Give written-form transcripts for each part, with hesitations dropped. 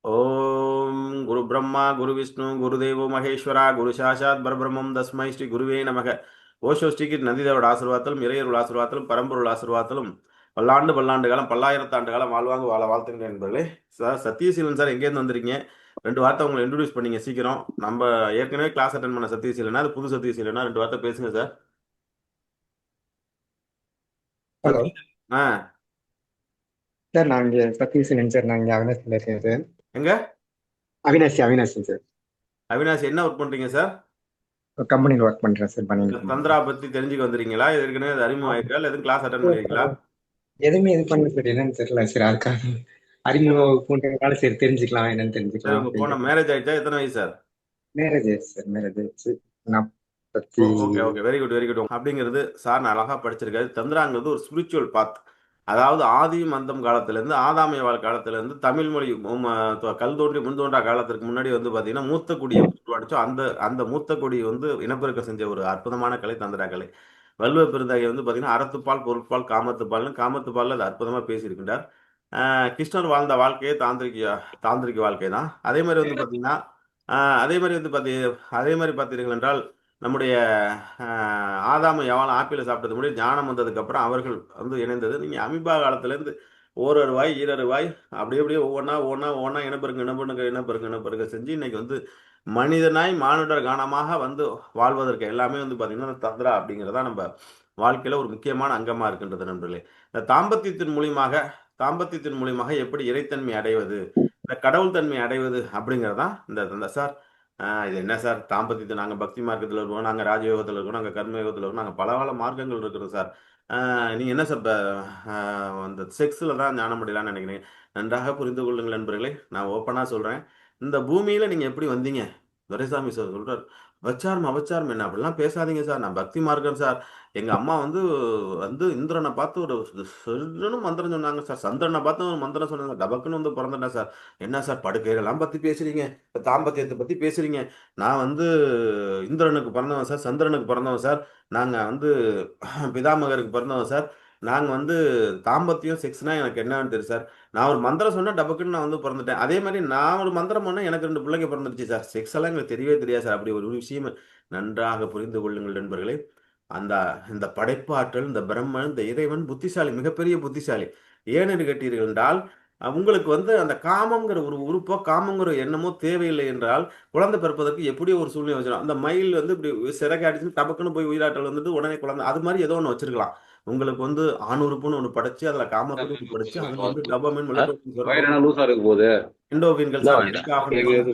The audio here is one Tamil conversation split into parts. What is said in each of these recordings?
ஓம் குரு பிரம்மா குரு விஷ்ணு குரு தேவோ மகேஸ்வரா குரு சாஷாத் பரபிரம்மம் தஸ்மை ஸ்ரீ குருவே நமக. ஓஷோ ஸ்ரீக்கு நந்திதேவோட ஆசீர்வாதத்திலும் இறையருள் ஆசீர்வாதத்திலும் பரம்பொருள் ஆசீர்வாதத்திலும் பல்லாண்டு பல்லாண்டு காலம் பல்லாயிரத்தாண்டு காலம் வாழ்வாங்க வாழ வாழ்த்துக்கிறேன் என்பர்களே. சார் சத்யசீலன் சார் எங்கேருந்து வந்துருக்கீங்க? 2 வார்த்தை உங்களை இன்ட்ரடியூஸ் பண்ணீங்க சீக்கிரம். நம்ம ஏற்கனவே கிளாஸ் அட்டன் பண்ண சத்யசீலனா, அது புது சத்யசீலனா? 2 வார்த்தை பேசுங்க சார். ஹலோ சத்யசீலன். ஆ. சார், நான் இங்கே சத்யசீலன் சார். நான் இங்கே அவினாசியில் இருக்கேன் சார். எங்க? அவினாசி சார். அவினாஷ், என்ன ஒர்க் பண்றீங்க சார்? ஒரு கம்பெனியில் ஒர்க் பண்ணுறேன் சார். இந்த பண்ணிட்டு தந்திரா பத்தி தெரிஞ்சுக்க வந்திருக்கீங்களா? ஏற்கனவே அது அறிமுகம் ஆயிருக்கா, இல்லை எதுவும் கிளாஸ் அட்டன் பண்ணிருக்கீங்களா? எதுவுமே இது பண்ணல சார். என்னன்னு தெரியல சார். அதுக்காக அறிமுகம் பண்ணுறதுனால சரி தெரிஞ்சுக்கலாம், என்னன்னு சரி, தெரிஞ்சுக்கலாம் உங்க போன அப்படின்ட்டு. மேரேஜ் ஆயிடுச்சா? எத்தனை வயசு சார்? மேரேஜ் ஆயிடுச்சு சார். மேரேஜ் ஆயிடுச்சு. 40. Okay okay, very good very good. அப்படிங்கிறது சார் நான் அழகா படிச்சிருக்காரு. தந்திராங்கிறது ஒரு ஸ்பிரிச்சுவல் பாத். அதாவது ஆதி மந்தம் காலத்திலேருந்து ஆதாமியவாழ் காலத்திலேருந்து தமிழ் மொழி கல் தோன்றி முன் தோன்றா காலத்திற்கு முன்னாடி வந்து பார்த்தீங்கன்னா மூத்த குடியை உருவாடிச்சோ அந்த அந்த மூத்த குடி வந்து இனப்பெருக்கம் செஞ்ச ஒரு அற்புதமான கலை தந்திரா கலை. வள்ளுவ பெருந்தகை வந்து பார்த்தீங்கன்னா அறத்துப்பால் பொருட்பால் காமத்துப்பால்னு காமத்துப்பால் அது அற்புதமாக பேசியிருக்கின்றார். கிருஷ்ணர் வாழ்ந்த வாழ்க்கையே தாந்திரிக வாழ்க்கை தான். அதே மாதிரி வந்து பார்த்தீங்கன்னா அதே மாதிரி வந்து அதே மாதிரி பார்த்தீர்கள் என்றால் நம்முடைய ஆதாம எவன் ஆப்பிள் சாப்பிட்டது முன்னாடி ஞானம் வந்ததுக்கு அப்புறம் அவர்கள் வந்து இணைந்தது. நீங்க அமீபா காலத்திலேருந்து ஓரொரு வாய் ஈரொரு வாய் அப்படியே அப்படியே ஒவ்வொன்றா ஒவ்வொன்றா ஒவ்வொன்றா இனப்பெருக்க செஞ்சு இன்னைக்கு வந்து மனிதனாய் மானுடர் கானமாக வந்து வாழ்வதற்கு எல்லாமே வந்து பார்த்தீங்கன்னா இந்த தந்திரா அப்படிங்கிறதா நம்ம வாழ்க்கையில ஒரு முக்கியமான அங்கமா இருக்கின்றது நண்பர்களே. இந்த தாம்பத்தியத்தின் மூலியமாக எப்படி இறைத்தன்மை அடைவது, இந்த கடவுள் தன்மை அடைவது அப்படிங்கிறதான் இந்த இந்த சார். இது என்ன சார் தாம்பத்தியத்தை நாங்கள் பக்தி மார்க்கத்தில் இருக்கோம், நாங்கள் ராஜயோகத்தில் இருக்கோம், நாங்கள் கர்மயோகத்தில் இருக்கோம், நாங்கள் பல பல மார்க்கங்கள் இருக்கிறோம் சார். நீங்கள் என்ன சார் அந்த செக்ஸில் தான் ஞானம் அடையலாம்னு நினைக்கிறீங்க? நன்றாக புரிந்து கொள்ளுங்கள் நண்பர்களே. நான் ஓப்பனாக சொல்கிறேன். இந்த பூமியில் நீங்கள் எப்படி வந்தீங்க? துரைசாமி சார் சொல்கிறார், அபச்சாரம் அபச்சாரம் என்ன அப்படிலாம் பேசாதீங்க சார், நான் பக்தி மார்க்கம் சார். எங்கள் அம்மா வந்து வந்து இந்திரனை பார்த்து ஒரு சொல்லுன்னு மந்திரம் சொன்னாங்க சார், சந்திரனை பார்த்து ஒரு மந்திரம் சொன்னாங்க, டபக்குன்னு வந்து பிறந்துட்டேன் சார். என்ன சார் படுக்கைகளெல்லாம் பற்றி பேசுகிறீங்க, தாம்பத்தியத்தை பற்றி பேசுகிறீங்க? நான் வந்து இந்திரனுக்கு பிறந்தவன் சார், சந்திரனுக்கு பிறந்தவன் சார், நாங்கள் வந்து பிதாமகருக்கு பிறந்தவன் சார். நாங்கள் வந்து தாம்பத்தியம் செக்ஸ்னால் எனக்கு என்னன்னு தெரியும் சார். நான் ஒரு மந்திரம் சொன்னால் டபக்குன்னு நான் வந்து பிறந்துட்டேன். அதே மாதிரி நான் ஒரு மந்திரம் பண்ணால் எனக்கு 2 பிள்ளைங்க பிறந்துருச்சு சார். செக்ஸ் எல்லாம் எங்களுக்கு தெரியவே தெரியாது சார். அப்படி ஒரு விஷயம் நன்றாக புரிந்து கொள்ளுங்கள் நண்பர்களே. அந்த இந்த படைப்பாற்றல், இந்த பிரம்மன், இந்த இறைவன் புத்திசாலி, மிகப்பெரிய புத்திசாலி. ஏனென்று கேட்டீர்கள் என்றால் உங்களுக்கு வந்து அந்த காமங்கிற ஒரு உறுப்போ காமங்கிற எண்ணமோ தேவையில்லை என்றால் குழந்தை பிறப்பதற்கு எப்படியோ ஒரு சூழ்நிலை வச்சிடும். அந்த மயில் வந்து இப்படி சிறகு அடிச்சு டபக்குன்னு போய் உயிராற்றல் வந்துட்டு உடனே குழந்தை அது மாதிரி ஏதோ ஒன்று வச்சிருக்கலாம். உங்களுக்கு வந்து ஆணுறுப்புன்னு ஒன்று படைச்சு அதில் காமத்துன்னு ஒன்று படைச்சு அதில் வந்து டபாமின் மெலட்டோனின் வயிறு சுரக்கும். என்ன லூசா இருக்கு போகுது. எண்டோஃபின்கள் சார்,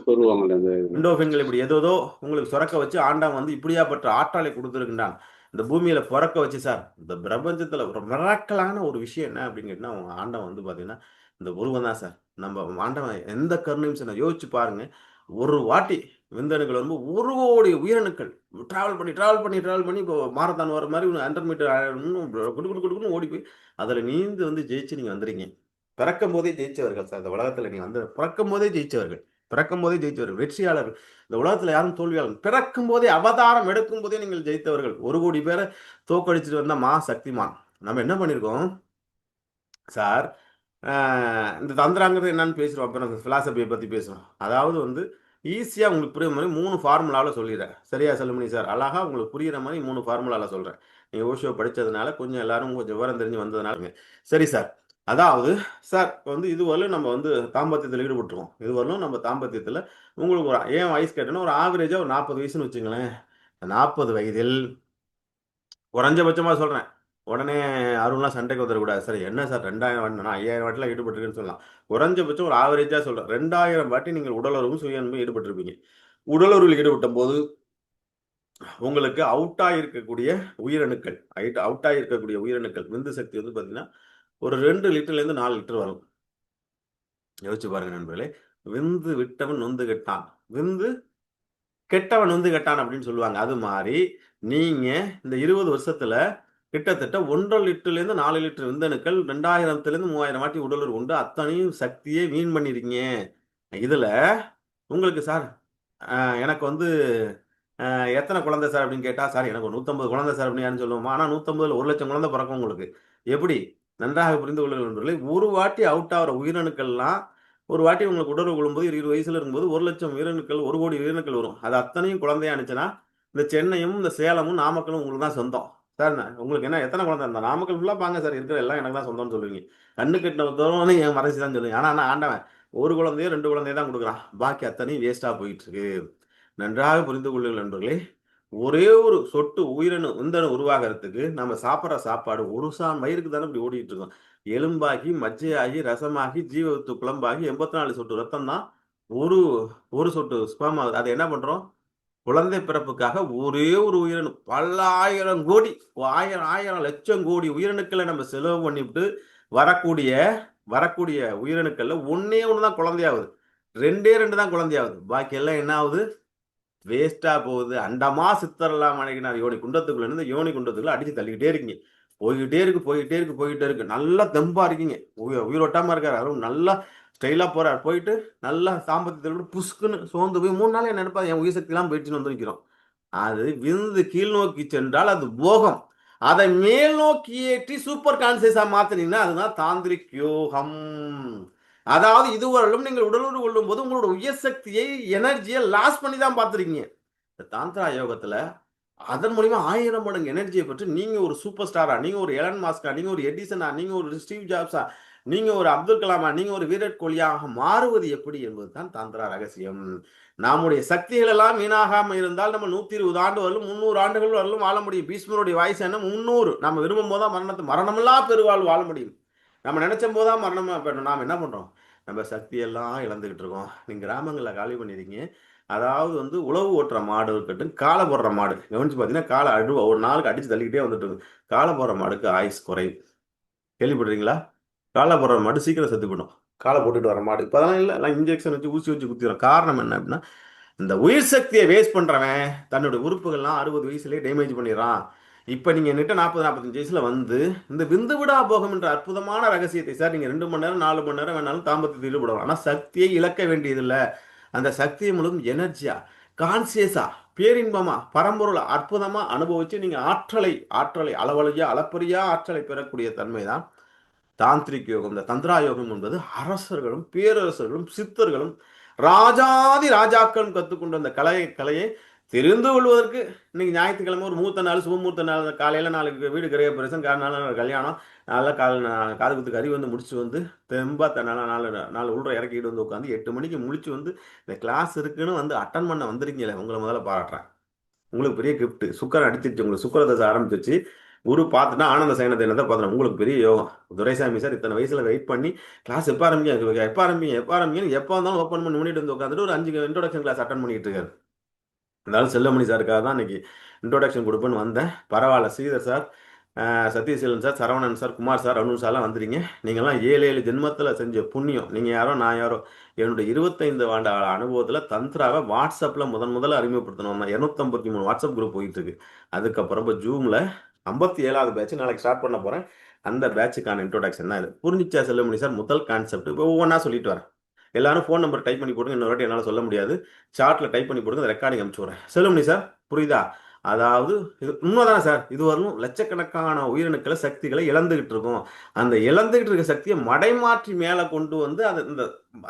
சொல்லுவாங்கல்ல இந்த எண்டோஃபின்கள் இப்படி ஏதோதோ உங்களுக்கு சுரக்க வச்சு ஆண்டான் வந்து இப்படியாப்பட்ட ஆற்றலை கொடுத்துருக்கின்றான் இந்த பூமியில பிறக்க வச்சு சார். இந்த பிரபஞ்சத்துல ஒரு மிராக்கலான ஒரு விஷயம் என்ன அப்படின்னு கேட்டீங்கன்னா அவங்க ஆண்டவன் வந்து பாத்தீங்கன்னா இந்த உருவம் தான் சார். நம்ம ஆண்டவன் எந்த கருணையும் சார் யோசிச்சு பாருங்க. ஒரு வாட்டி விந்தணுக்கள் வந்து 1 கோடி உயிரணுக்கள் டிராவல் பண்ணி இப்போ மாரத்தான் வர மாதிரி 100 மீட்டர் குடு குடு குடுக்குன்னு ஓடி போய் அதில் நீந்து வந்து ஜெயிச்சு நீங்கள் வந்துடுறீங்க. பிறக்கும் போதே ஜெயிச்சவர்கள் சார் இந்த உலகத்தில். நீங்கள் வந்து பிறக்கும் போதே ஜெயிச்சவர்கள், பிறக்கும் போதே ஜெயிச்சவர்கள், வெற்றியாளர்கள். இந்த உலகத்தில் யாரும் தோல்வியாளர் பிறக்கும் போதே அவதாரம் எடுக்கும் போதே நீங்கள் ஜெயித்தவர்கள். 1 கோடி பேரை தோக்கடிச்சிட்டு வந்த மா சக்திமான். நம்ம என்ன பண்ணியிருக்கோம் சார்? இந்த தந்திராங்கிறது என்னன்னு பேசுகிறோம். அப்புறம் ஃபிலாசபியை பற்றி பேசுகிறோம். அதாவது வந்து ஈஸியாக உங்களுக்கு புரியுற மாதிரி 3 ஃபார்முலாவில் சொல்லிடுறேன். சரியா செல்லுமணி சார்? அழகாக உங்களுக்கு புரிகிற மாதிரி 3 ஃபார்முலாவில் சொல்கிறேன். நீங்கள் ஓஷோ படித்ததுனால கொஞ்சம் எல்லாரும் கொஞ்சம் விவரம் தெரிஞ்சு வந்ததுனால சரி சார். அதாவது சார் இப்போ வந்து இதுவரையிலும் நம்ம வந்து தாம்பத்தியத்தில் ஈடுபட்டுருவோம். இதுவரையிலும் நம்ம தாம்பத்தியத்தில் உங்களுக்கு ஒரு ஏன் வயசு கேட்டோன்னா ஒரு ஆவரேஜாக ஒரு 40 வயசுன்னு வச்சுங்களேன். 40 வயதில் குறைஞ்சபட்சமாக சொல்கிறேன். உடனே அருள்லாம் சண்டைக்கு வந்துடக்கூடாது சார். என்ன சார் 2000 வாட்டி நான் 5000 வாட்டிலாம் ஈடுபட்டிருக்கேன்னு சொல்லலாம். குறைஞ்சபட்சம் ஒரு ஆவரேஜாக சொல்கிறேன். 2000 வாட்டி நீங்கள் உடலுறவும் சுய அன்பும் ஈடுபட்டிருப்பீங்க. உடலுறவில் ஈடுபட்ட போது உங்களுக்கு அவுட்டாக இருக்கக்கூடிய உயிரணுக்கள் அவுட்டாக இருக்கக்கூடிய உயிரணுக்கள் விந்து சக்தி வந்து பார்த்தீங்கன்னா ஒரு 2 லிட்டர்லேருந்து 4 லிட்டர் வரும். யோசிச்சு பாருங்க நண்பர்களே. விந்து விட்டவன் நொந்து கெட்டான், விந்து கெட்டவன் வந்து கெட்டான் அப்படின்னு சொல்லுவாங்க. அது மாதிரி நீங்க இந்த 20 வருஷத்துல கிட்டத்தட்ட 1.5 லிட்டர்லேருந்து 4 லிட்டர் விந்தணுக்கள் 2000லேருந்து 3000 வாட்டி உடலுறவு உண்டு. அத்தனையும் சக்தியே வீண் பண்ணிருக்கீங்க. இதுல உங்களுக்கு சார் எனக்கு வந்து எத்தனை குழந்தை சார் அப்படின்னு கேட்டா, சார் எனக்கு ஒரு 150 குழந்தை சார் அப்படின்னு யாரும் சொல்லுவோமா? ஆனா 150ல 1,00,000 குழந்தை பிறக்கும் உங்களுக்கு. எப்படி? நன்றாக புரிந்து கொள்ளுங்கள் நண்பர்களே. ஒரு வாட்டி அவுட் ஆகிற உயிரணுக்கள்லாம் ஒரு வாட்டி உங்களுக்கு உடல் கொள்ளும்போது 20 வயசுல இருக்கும்போது 1,00,000 உயிரணுக்கள் 1 கோடி உயிரணுக்கள் வரும். அது அத்தனையும் குழந்தையா இருந்துச்சுன்னா இந்த சென்னையும் இந்த சேலமும் நாமக்கலும் உங்களுக்கு தான் சொந்தம் சார். உங்களுக்கு என்ன எத்தனை குழந்தை இருந்தா நாமக்கல் ஃபுல்லாக பாங்க சார், இருக்கிற எல்லாம் எனக்கு தான் சொந்தம்னு சொல்லுவீங்க. கண்ணு கட்டின தூரம்னு என் மறைச்சி தான் சொல்லுவீங்க. ஆனால் ஆண்டவன் ஒரு குழந்தையோ 2 குழந்தைய தான் கொடுக்குறான், பாக்கி அத்தனையும் வேஸ்ட்டாக போயிட்டு இருக்கு. நன்றாக புரிந்து கொள்ளுங்கள் நண்பர்களே. ஒரே ஒரு சொட்டு உயிரணு விந்தணு உருவாகிறதுக்கு நம்ம சாப்பிட்ற சாப்பாடு ஒரு சான் வயிறுக்கு தானே இப்படி ஓடிட்டு இருக்கோம். எலும்பாகி மஜ்ஜையாகி ரசமாகி ஜீவத்து குழம்பாகி 84 சொட்டு ரத்தம் தான் ஒரு ஒரு சொட்டு ஸ்பெர்ம் ஆகுது. அதை என்ன பண்றோம்? குழந்தை பிறப்புக்காக ஒரே ஒரு உயிரணு பல்லாயிரம் கோடி, ஆயிரம் லட்சம் கோடி உயிரணுக்களை நம்ம செலவு பண்ணிவிட்டு வரக்கூடிய வரக்கூடிய உயிரணுக்கள்ல ஒன்னே ஒண்ணுதான் குழந்தையாகுது, 2 தான் குழந்தையாகுது. பாக்கி எல்லாம் என்ன ஆகுது? வேஸ்டா போகுது. அண்டமா சித்தரெல்லாம் அணைகினார் யோனி குண்டத்துக்குள்ள இருந்து யோனி குண்டத்துக்குள்ள அடிச்சு தள்ளிக்கிட்டே இருக்கீங்க. போயிட்டே இருக்கு. நல்லா தெம்பா இருக்கீங்க, உயிரோட்டமா இருக்காரு, அதுவும் நல்லா ஸ்டைலா போறாரு. போயிட்டு நல்லா சாம்பத்தியத்தில் புஷ்குன்னு சோர்ந்து போய் 3 நாள் என்ன நினைப்பா என் உயிர் சக்தி எல்லாம் போயிடுச்சுன்னு வந்து நிற்கிறோம். அது விந்து கீழ் நோக்கி சென்றால் அது போகம். அதை மேல் நோக்கி ஏற்றி சூப்பர் கான்சியஸா மாத்தினீங்கன்னா அதுதான் தாந்திரிக் யோகம். அதாவது இதுவரையிலும் நீங்கள் உடலுறு கொள்ளும் போது உங்களோட உயர் சக்தியை எனர்ஜியை லாஸ் பண்ணி தான் பார்த்துருக்கீங்க. இந்த தாந்திரா யோகத்துல அதன் மூலியமா 1000 மடங்கு எனர்ஜியை பெற்று நீங்க ஒரு சூப்பர் ஸ்டாரா, நீங்க ஒரு எலன் மாஸ்கா, நீங்க ஒரு எடிசனா, நீங்க ஒரு ஸ்டீவ் ஜாப்ஸா, நீங்க ஒரு அப்துல் கலாமா, நீங்க ஒரு விராட் கோலியாக மாறுவது எப்படி என்பதுதான் தாந்திரா ரகசியம். நம்முடைய சக்திகள் எல்லாம் வீணாகாம இருந்தால் நம்ம 120 ஆண்டு வரலும் 300 ஆண்டுகள் வரலும் வாழ முடியும். பீஷ்மருடைய வயசு என்ன 300. நம்ம விரும்பும் போதான் மரணமில்லா பெருவாழ் வாழ முடியும். நம்ம நினைச்ச போதான் மரணமா போயிடும். நாம் என்ன பண்றோம்? நம்ம சக்தியெல்லாம் இழந்துகிட்டு இருக்கோம். நீங்க கிராமங்களில் காலி பண்ணிருக்கீங்க. அதாவது வந்து உழவு ஓட்டுற மாடு இருக்கட்டும், காலை போடுற மாடு கவனிச்சு பார்த்தீங்கன்னா காலை ஒரு நாளுக்கு அடிச்சு தள்ளிக்கிட்டே வந்துட்டு இருக்கு. காலை போடுற மாடுக்கு ஆயுஸ் குறைவு. கேள்விப்படுறீங்களா? காலை போடுற மாடு சீக்கிரம் செத்து போயிடும். காலை போட்டுட்டு வர மாடு இப்போதான் இல்லை, எல்லாம் இன்ஜெக்ஷன் வச்சு ஊசி வச்சு குத்திடும். காரணம் என்ன அப்படின்னா இந்த உயிர் சக்தியை வேஸ்ட் பண்றவன் தன்னுடைய உறுப்புகள்லாம் 60 வயசுலேயே டேமேஜ் பண்ணிடுறான். இப்போ நீங்கள் நிட்ட 40-45 வயசில் வந்து இந்த விந்து விடா போகம் என்ற அற்புதமான ரகசியத்தை சார் நீங்கள் 2 மணி நேரம் 4 மணி நேரம் வேணாலும் தாம்பத்தில் ஈடுபடலாம். ஆனால் சக்தியை இழக்க வேண்டியதில்லை. அந்த சக்தியை முழுவதும் எனர்ஜியா கான்சியஸா பேரின்பமா பரம்பொருளை அற்புதமா அனுபவிச்சு நீங்க ஆற்றலை அளவழியா அளப்பரியா ஆற்றலை பெறக்கூடிய தன்மை தான் தாந்திரிக் யோகம். இந்த தந்திரா யோகம் என்பது அரசர்களும் பேரரசர்களும் சித்தர்களும் ராஜாதி ராஜாக்களும் கற்றுக்கொண்ட அந்த கலையை தெரிந்து கொள்வதற்கு இன்னைக்கு ஞாயிற்றுக்கிழமை ஒரு மூத்த நாள் சுபமூர்த்த நாள் காலையில் நாளைக்கு வீடு கிரக பிரசம் நாள் கல்யாணம் நல்லா காது குத்துக்கு அறிவு வந்து முடிச்சு வந்து தெம்பா நாலு உள்ள இறக்கிட்டு வந்து உட்காந்து 8 மணிக்கு முழிச்சு வந்து இந்த கிளாஸ் இருக்குன்னு வந்து அட்டன் பண்ண வந்திருக்கீங்களே, உங்களை முதல்ல பாராட்டுறேன். உங்களுக்கு பெரிய கிஃப்ட். சுக்கரன் அடிச்சிருச்சு, உங்களுக்கு சுக்கரதசை ஆரம்பிச்சிருச்சு. குரு பார்த்துட்டா ஆனந்த சயனத்தை என்னதான் பார்த்துனா உங்களுக்கு பெரிய யோகம். துரைசாமி சார் இத்தனை வயசுல வெயிட் பண்ணி கிளாஸ் எப்போ ஆரம்பிங்க எப்போ வந்தாலும் ஓப்பன் பண்ணி முன்னிட்டு வந்து உட்காந்துட்டு ஒரு 5 இன்ட்ரோடக்ஷன் கிளாஸ் அட்டன் பண்ணிட்டு இருக்காரு. இருந்தாலும் செல்லமணி சாருக்காக தான் இன்னைக்கு இன்ட்ரோடக்ஷன் கொடுப்பேன்னு வந்தேன். பரவாயில்ல, Sridhar sir, Sathyaseelan sir, Saravanan sir, Kumar sir, Arun சார்லாம் வந்துறீங்க. நீங்கள்லாம் 7 ஜென்மத்தில் செஞ்ச புண்ணியம். நீங்கள் யாரோ நான் யாரோ. என்னுடைய 25 ஆண்டு அனுபவத்தில் தந்திராவை வாட்ஸ்அப்பில் முதல்ல அறிமுகப்படுத்தணும். 253 வாட்ஸ்அப் குரூப் போயிட்டு இருக்கு. அதுக்கப்புறம் இப்போ ஜூமில் 57வது பேட்ச் நாளைக்கு ஸ்டார்ட் பண்ண போகிறேன். அந்த பேட்சுக்கான இன்ட்ரோடக்ஷன் தான் இது. புரிஞ்சிச்சா செல்லமணி சார்? முதல் கான்செப்ட் இப்போ ஒவ்வொன்றா சொல்லிட்டு வரேன். எல்லாரும் ஃபோன் நம்பர் டைப் பண்ணி போடுங்க. இன்னொரு வாட்டி என்னால் சொல்ல முடியாது. சார்ட்டில் டைப் பண்ணி போடுங்க, ரெக்கார்டிங் அனுப்பிச்சு விட்றேன். செல்லமணி சார் புரியுதா? அதாவது இது உண்மைதானே சார்? இது வரணும் லட்சக்கணக்கான உயிரணுக்களை சக்திகளை இழந்துகிட்டு இருக்கும். அந்த இழந்துகிட்டு இருக்க சக்தியை மடைமாற்றி மேலே கொண்டு வந்து அந்த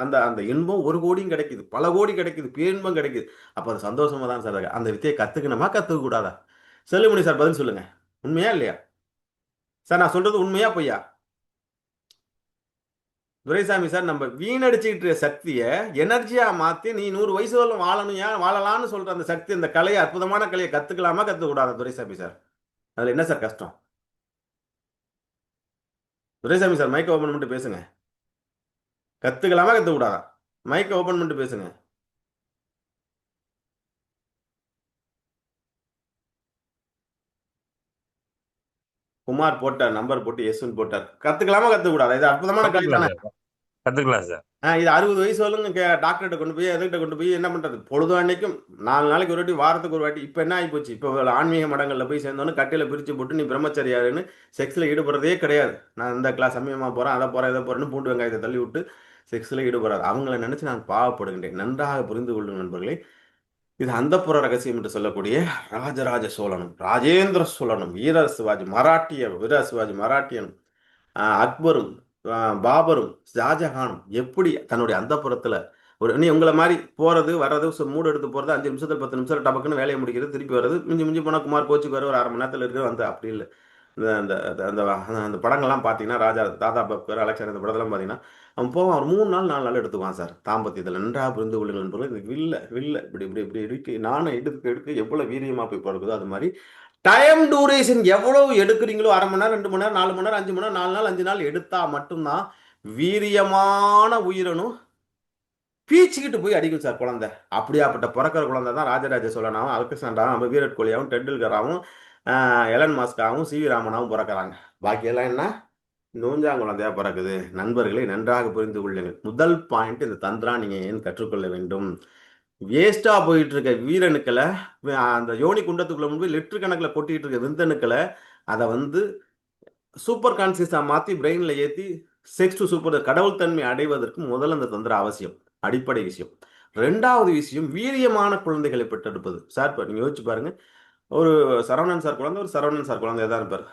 அந்த அந்த இன்பம் 1 கோடியும் கிடைக்குது, பல கோடி கிடைக்குது, பேரின்பம் கிடைக்குது. அப்போ அது சந்தோஷமா தான் சார். அந்த வித்தையை கற்றுக்கணுமா கற்றுக்க கூடாதா? செல்லுமணி சார் பதில் சொல்லுங்க. உண்மையா இல்லையா சார்? நான் சொல்றது உண்மையா பொய்யா? துரைசாமி சார், நம்ம வீணடிச்சுக்கிட்டு சக்தியை எனர்ஜியா மாற்றி நீ 100 வயசு வரலும் வாழலாம்னு சொல்ற அந்த சக்தி, அந்த கலையை, அற்புதமான கலையை கற்றுக்கலாமா கற்றுக்கூடாதா துரைசாமி சார்? அதில் என்ன சார் கஷ்டம்? துரைசாமி சார் மைக்கை ஓப்பன் பண்ணிட்டு பேசுங்க. கற்றுக்கலாமா கற்றுக்கூடாதா? மைக்கை ஓப்பன் பண்ணிட்டு பேசுங்க. குமார் போட்டார், நம்பர் போட்டு எஸ்ன்னு போட்டார். கற்றுக்கலாமா கற்றுக்கூடாதா? இது அற்புதமான கலை தானே. கத்துக்கலாம் சார். இது 60 வயசு வரலுங்க டாக்டர்கிட்ட கொண்டு போய் எதுக்கிட்ட கொண்டு போய் என்ன பண்ணுறது? பொழுது அன்னைக்கும் 4 நாளைக்கு ஒரு வாட்டி, வாரத்துக்கு ஒரு வாட்டி. இப்போ என்ன ஆகி போச்சு? இப்போ ஆன்மீக மடங்களில் போய் சேர்ந்தோன்னு கட்டையில் பிரித்து போட்டு நீ பிரம்மச்சரியாருன்னு செக்ஸில் ஈடுபடுறதே கிடையாது. நான் இந்த கிளாஸ் சமயமாக போகிறேன், அதை போகிறேன், இதை போகிறேன்னு பூண்டு வெங்காயத்தை தள்ளி விட்டு செக்ஸில் ஈடுபடாது. அவங்கள நினச்சி நான் பாவப்படுகின்றேன். நன்றாக புரிந்து கொள்ளும் நண்பர்களே. இது அந்தப்புற ரகசியம் என்று சொல்லக்கூடிய ராஜராஜ சோழனும் ராஜேந்திர சோழனும் வீர சிவாஜி மராட்டியனும் அக்பரும் பாபரும் ஷாஜஹானும் எப்படி தன்னுடைய அந்தப்புறத்துல நீ உங்களை மாதிரி போறது வர்றது மூடு எடுத்து போறது 5 நிமிஷத்துல 10 நிமிஷம் டபக்குன்னு வேலையை முடிக்கிறது திருப்பி வர்றது மிஞ்சி மிஞ்சி போனா குமார் கோச்சுக்கு வர ஒரு அரை மணி நேரத்தில் இருக்கிற வந்து அப்படி இல்லை. இந்த அந்த அந்த அந்த படங்கள்லாம் பார்த்தீங்கன்னா ராஜா தாதா பக்தர் அலெக்சாண்டர் இந்த படத்தெல்லாம் பார்த்தீங்கன்னா அவன் போவான் ஒரு 3 நாள் 4 நாள் எடுத்துக்குவான் சார். தாம்பத்தியத்தில் நன்றாக புரிந்து கொள்ளுங்கள் என்பது இந்த வில்ல இப்படி இப்படி இப்படி இருக்கு நானும் எடுக்க எவ்வளோ வீரியமாக போய் பிறகுதோ அது மாதிரி டைம் டூரேஷன் எவ்வளவு எடுக்கிறீங்களோ 1/2 மணி நேரம் 2 மணி நேரம் 4 மணி நேரம் 5 மணி நேரம் 4 நாள் 5 நாள் எடுத்தா மட்டும்தான் வீரியமான உயிரணும் பீச்சிக்கிட்டு போய் அடிக்கும் சார் குழந்தை. அப்படியாப்பட்ட பிறக்கிற குழந்தை தான் ராஜராஜ சோழனாவும் அல்கசாண்டராவும் நம்ம விராட் கோலியாவும் டெண்டுல்கராகவும் எலன் மாஸ்காவும் சி வி ராமனாவும் பிறக்கிறாங்க. பாக்கியெல்லாம் என்ன நூஞ்சாங்குழந்தையா பிறக்குது. நண்பர்களை நன்றாக புரிந்து கொள்ளுங்கள். முதல் பாயிண்ட் இந்த தந்திரா நீங்க ஏன் கற்றுக்கொள்ள வேண்டும். வேஸ்டா போயிட்டு இருக்க வீரணுக்களை அந்த யோனி குண்டத்துக்குள்ள முன்பு லிட்டர் கணக்கில் கொட்டிட்டு இருக்க விந்தணுக்களை அதை வந்து சூப்பர் கான்சியஸா மாத்தி பிரெயின்ல ஏத்தி செக்ஸ் டு சூப்பர் கடவுள் தன்மை அடைவதற்கு முதல்ல அந்த தந்திர அவசியம், அடிப்படை விஷயம். 2வது விஷயம் வீரியமான குழந்தைகளை பெற்றெடுப்பது. சார் இப்போ நீங்க யோசிச்சு பாருங்க, ஒரு சரவணன் சார் குழந்தை ஒரு சரவணன் சார் குழந்தையா தான் இருப்பார்.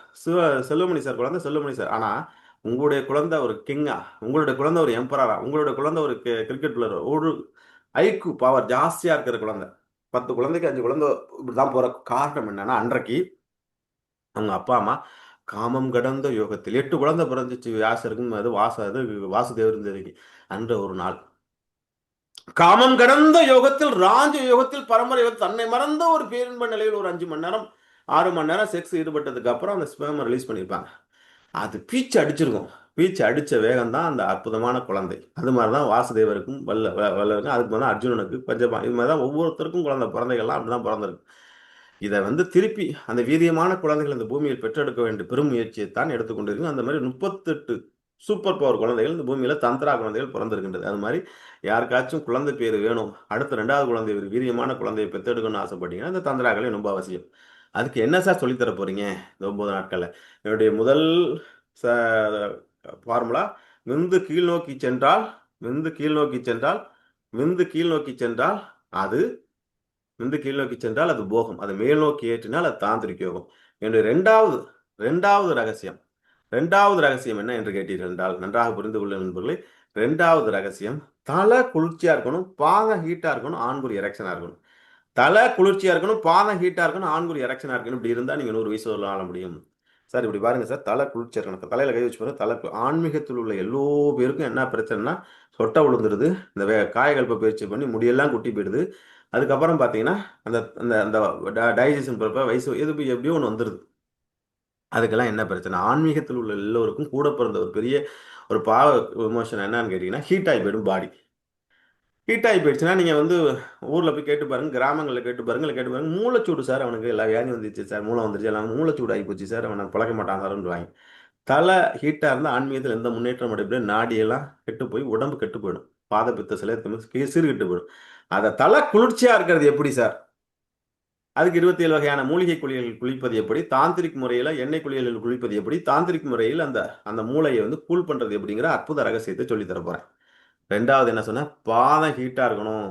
செல்வமணி சார் குழந்தை செல்வமணி சார். ஆனா உங்களுடைய குழந்தை ஒரு கிங்கா, உங்களுடைய குழந்தை ஒரு எம்பரரா, உங்களுடைய குழந்தை ஒரு கிரிக்கெட் பிளேயர், ஒரு ஐக்கு பவர் ஜாஸ்தியா இருக்கிற குழந்தை. 10 குழந்தைக்கு 5 குழந்தை இப்படிதான் போற காரணம் என்னன்னா அன்றைக்கு அவங்க அப்பா அம்மா காமம் கடந்த யோகத்தில் 8 குழந்தை பிறந்துச்சு வியாசருக்கும் அது வாசுதேவர் தேவிக்கு. அன்ற ஒரு நாள் காமம் கடந்த யோகத்தில் ராஜ யோகத்தில் பரம்பரை தன்னை மறந்த ஒரு பேரின்ப நிலையில் ஒரு 5 மணி நேரம் 6 மணி நேரம் செக்ஸ் ஈடுபட்டதுக்கு அப்புறம் அந்த ஸ்பேமை ரிலீஸ் பண்ணியிருப்பாங்க. அது பீச்சு அடிச்சிருக்கும். பீச்சு அடிச்ச வேகம் தான் அந்த அற்புதமான குழந்தை. அது மாதிரிதான் வாசுதேவருக்கும் வல்லருக்கும், அதுக்கு மாதிரி அர்ஜுனனுக்கு பஞ்சபா, இது மாதிரிதான் ஒவ்வொருத்தருக்கும் குழந்தை பிறந்தைகள்லாம் அப்படிதான் பிறந்திருக்கு. இதை வந்து திருப்பி அந்த வீரியமான குழந்தைகள் இந்த பூமியில் பெற்றெடுக்க வேண்டிய பெரும் முயற்சியை தான் எடுத்துக்கொண்டிருக்கு. அந்த மாதிரி 38 சூப்பர் பவர் குழந்தைகள் இந்த பூமியில தந்திரா குழந்தைகள் பிறந்திருக்கின்றது. அது மாதிரி யாருக்காச்சும் குழந்தை பேர் வேணும், அடுத்த 2வது குழந்தை ஒரு வீரியமான குழந்தையை பெற்றெடுக்கணும்னு ஆசைப்பட்டீங்கன்னா இந்த தந்திராக்களை ரொம்ப அவசியம். அதுக்கு என்ன சார் சொல்லித்தர போறீங்க இந்த 9 நாட்கள்ல? என்னுடைய முதல் ஃபார்முலா விந்து கீழ் நோக்கி சென்றால் விந்து கீழ் நோக்கி சென்றால் விந்து கீழ் நோக்கி சென்றால் அது விந்து கீழ் நோக்கி சென்றால் அது போகம், அதை மேல் நோக்கி ஏற்றினால் அது தாந்திரிக யோகம். என்னுடைய 2வது ரகசியம் 2வது ரகசியம் என்ன என்று கேட்டீர்கள் என்றால் நன்றாக புரிந்து கொள்ள நண்பர்களே. 2வது ரகசியம் தலை குளிர்ச்சியா இருக்கணும், பாதம் ஹீட்டா இருக்கணும், ஆண்குறி எரெக்ஷனா இருக்கணும். தலை குளிர்ச்சியா இருக்கணும், பாதம் ஹீட்டா இருக்கணும், ஆண்குறி எரெக்ஷனா இருக்கணும். இப்படி இருந்தா நீங்க 100 வயசு ஆள முடியும் சார். இப்படி பாருங்க சார், தலை குளிர்ச்சியா இருக்கணும், தலையில கை வச்சு பாருங்க. தலை ஆன்மீகத்தில் உள்ள எல்லோ பேருக்கும் என்ன பிரச்சனைனா சொட்டை விழுந்துருது, இந்த காயகல்ப பயிற்சி பண்ணி முடியெல்லாம் குட்டி போயிடுது. அதுக்கப்புறம் பார்த்தீங்கன்னா அந்த அந்த அந்த டைஜஷன் பொறுப்ப வயசு எது எப்படியோ ஒன்று வந்துடுது. அதுக்கெல்லாம் என்ன பிரச்சனை? ஆன்மீகத்தில் உள்ள எல்லோருக்கும் கூட பிறந்த ஒரு பெரிய ஒரு பாவ விமோசனம் என்னன்னு கேட்டிங்கன்னா ஹீட் ஆகி போயிடும் பாடி. ஹீட் ஆகி போயிடுச்சுன்னா நீங்கள் வந்து ஊரில் போய் கேட்டு பாருங்க, கிராமங்களில் கேட்டு பாருங்க, மூளைச்சூடு சார், அவனுக்கு எல்லா வியாதி வந்துச்சு சார், மூளை வந்துருச்சு, எல்லாம் மூளைச்சூடு ஆகி போச்சு சார், அவனை பழக்க மாட்டான் சார்ன்னு வாங்கி. தலை ஹீட்டாக இருந்தால் ஆன்மீகத்தில் எந்த முன்னேற்றம் அடைப்பட, நாடியெல்லாம் கெட்டு போய் உடம்பு கெட்டு போயிடும், பாத பித்த சிலை சீர்கெட்டு போயிடும். அதை தலை குளிர்ச்சியாக இருக்கிறது எப்படி சார்? அதுக்கு 27 வகையான மூலிகை குளியல்கள் குளிப்பது எப்படி, தாந்திரிக் முறையில் எண்ணெய் குளியல்கள் குளிப்பது எப்படி, தாந்திரிக் முறையில் அந்த அந்த மூளையை வந்து கூல் பண்ணுறது எப்படிங்கிற அற்புத ரகசியத்தை சொல்லித்தர போகிறேன். 2வது என்ன சொன்னால் பாதம் ஹீட்டாக இருக்கணும்.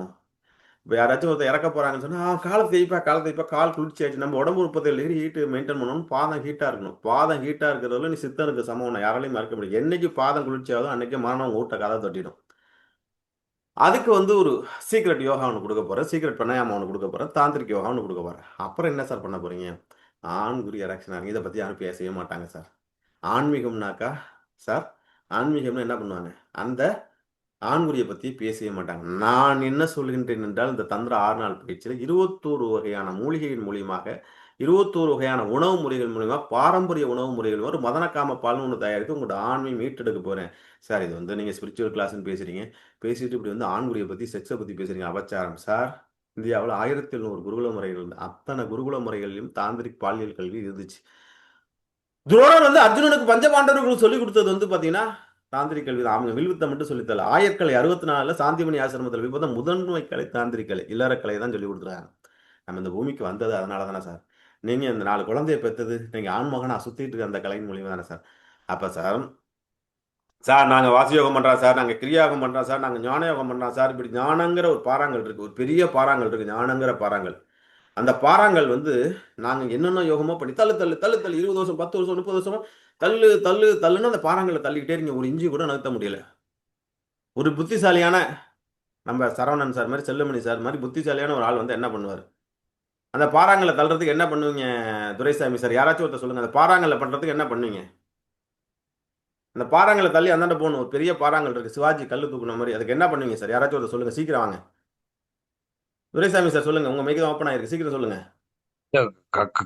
இப்போ யாராச்சும் ஒருத்தர் இறக்க போகிறாங்கன்னு சொன்னால் காலை தேய்ப்பா கால் குளிர்ச்சி ஆயிடுச்சு. நம்ம உடம்பு 37 டிகிரி ஹீட்டு மெயின்டைன் பண்ணணும். பாதம் ஹீட்டாக இருக்கணும். பாதம் ஹீட்டாக இருக்கிறதுல நீ சித்தனுக்கு சமம், யாராலையும் மறக்க முடியும். என்னைக்கு பாதம் குளிர்ச்சி ஆகுதோ அன்னைக்கு மரணம் ஊட்ட கதை தொட்டிடும். அதுக்கு வந்து ஒரு சீக்ரெட் யோகா ஒன்று கொடுக்க போகிறேன், சீக்ரெட் பிரணாயாமம் ஒன்று கொடுக்க போகிறேன், தாந்திரிக் யோகா ஒன்று கொடுக்க போகிறேன். அப்புறம் என்ன சார் பண்ண போகிறீங்க? ஆண்குறி எரெக்ஷன். இதை பற்றி யாரும் பேசவே மாட்டாங்க சார். ஆன்மீகம்னாக்கா சார், ஆன்மீகம்னா என்ன பண்ணுவாங்க? அந்த ஆண்குறியை பற்றி பேசவே மாட்டாங்க. நான் என்ன சொல்கின்றேன் என்றால் இந்த தந்திர 6 நாள் பயிற்சியில் 21 வகையான மூலிகையின் மூலியமாக 21 வகையான உணவு முறைகள் மூலியமாக பாரம்பரிய உணவு முறைகள் ஒரு மதனக்காம பால்னு ஒன்று தயாரித்து உங்களோட ஆண்மையை மீட்டெடுக்க போகிறேன் சார். இது வந்து நீங்கள் ஸ்பிரிச்சுவல் கிளாஸ்ன்னு பேசுகிறீங்க, பேசிட்டு இப்படி வந்து ஆண்குறியை பற்றி செக்ஸை பற்றி பேசுகிறீங்க, அபச்சாரம் சார். இந்தியாவில் 1700 குருகுல முறைகள் இருந்து அத்தனை குருகுல முறைகளிலும் தாந்திரிக் பாலியல் கல்வி இருந்துச்சு. துரோணர் வந்து அர்ஜுனனுக்கு பஞ்சபாண்டவர்களுக்கு சொல்லிக் கொடுத்தது வந்து பார்த்தீங்கன்னா தாந்திரிக் கல்வி தான். அவங்க வில்வித்தை மட்டும் சொல்லித்தரல. ஆயர்கலை 64 சாந்திமணி ஆசிரமத்தில் விபத்தம் முதன்மை கலை தாந்திரிக் கலை, இல்லறக்கலை தான் சொல்லி கொடுத்துருக்காங்க. நம்ம இந்த பூமிக்கு வந்தது அதனால தானே சார். நீங்கள் இந்த 4 குழந்தைய பெற்றது நீங்கள் ஆண்மகனாக சுற்றிட்டு இருக்க அந்த கலையின் மூலியமாக தானே சார். அப்போ சார் நாங்கள் வாசியோகம் பண்ணுறோம் சார், நாங்கள் கிரியாயோகம் பண்ணுறோம் சார், நாங்கள் ஞானயோகம் பண்ணுறோம் சார், இப்படி ஞானங்கிற ஒரு பாறாங்கல் இருக்குது, ஒரு பெரிய பாறாங்கல் இருக்குது, ஞானங்கிற பாறாங்கல். அந்த பாறாங்கல் வந்து நாங்கள் என்னென்ன யோகமோ பண்ணி தள்ளு 20 வருஷம் 10 வருஷம் 30 வருஷம் தள்ளு தள்ளு தள்ளுன்னு அந்த பாறாங்கல்ல தள்ளிக்கிட்டே இருக்கீங்க, ஒரு இஞ்சி கூட நகர்த்த முடியல. ஒரு புத்திசாலியான நம்ம சரவணன் சார் மாதிரி, செல்லுமணி சார் மாதிரி புத்திசாலியான ஒரு ஆள் வந்து என்ன பண்ணுவார்? அந்த பாறாங்கல்ல தள்ளுறதுக்கு என்ன பண்ணுவீங்க துரைசாமி சார்? யாராச்சும் ஒருத்தர் சொல்லுங்க, அந்த பாறாங்கல்ல பண்றதுக்கு என்ன பண்ணுவீங்க? அந்த பாறாங்கல்ல தள்ளி அந்தாண்ட போகணும், ஒரு பெரிய பாறாங்கல் இருக்கு, சிவாஜி கல்லு தூக்குன மாதிரி, அதுக்கு என்ன பண்ணுவீங்க சார்? யாராச்சும் ஒருத்தர் சொல்லுங்க, சீக்கிரம் வாங்க. துரைசாமி சார் சொல்லுங்க, உங்க மைக்கு தான் ஓப்பன் ஆயிருக்கு, சீக்கிரம் சொல்லுங்க.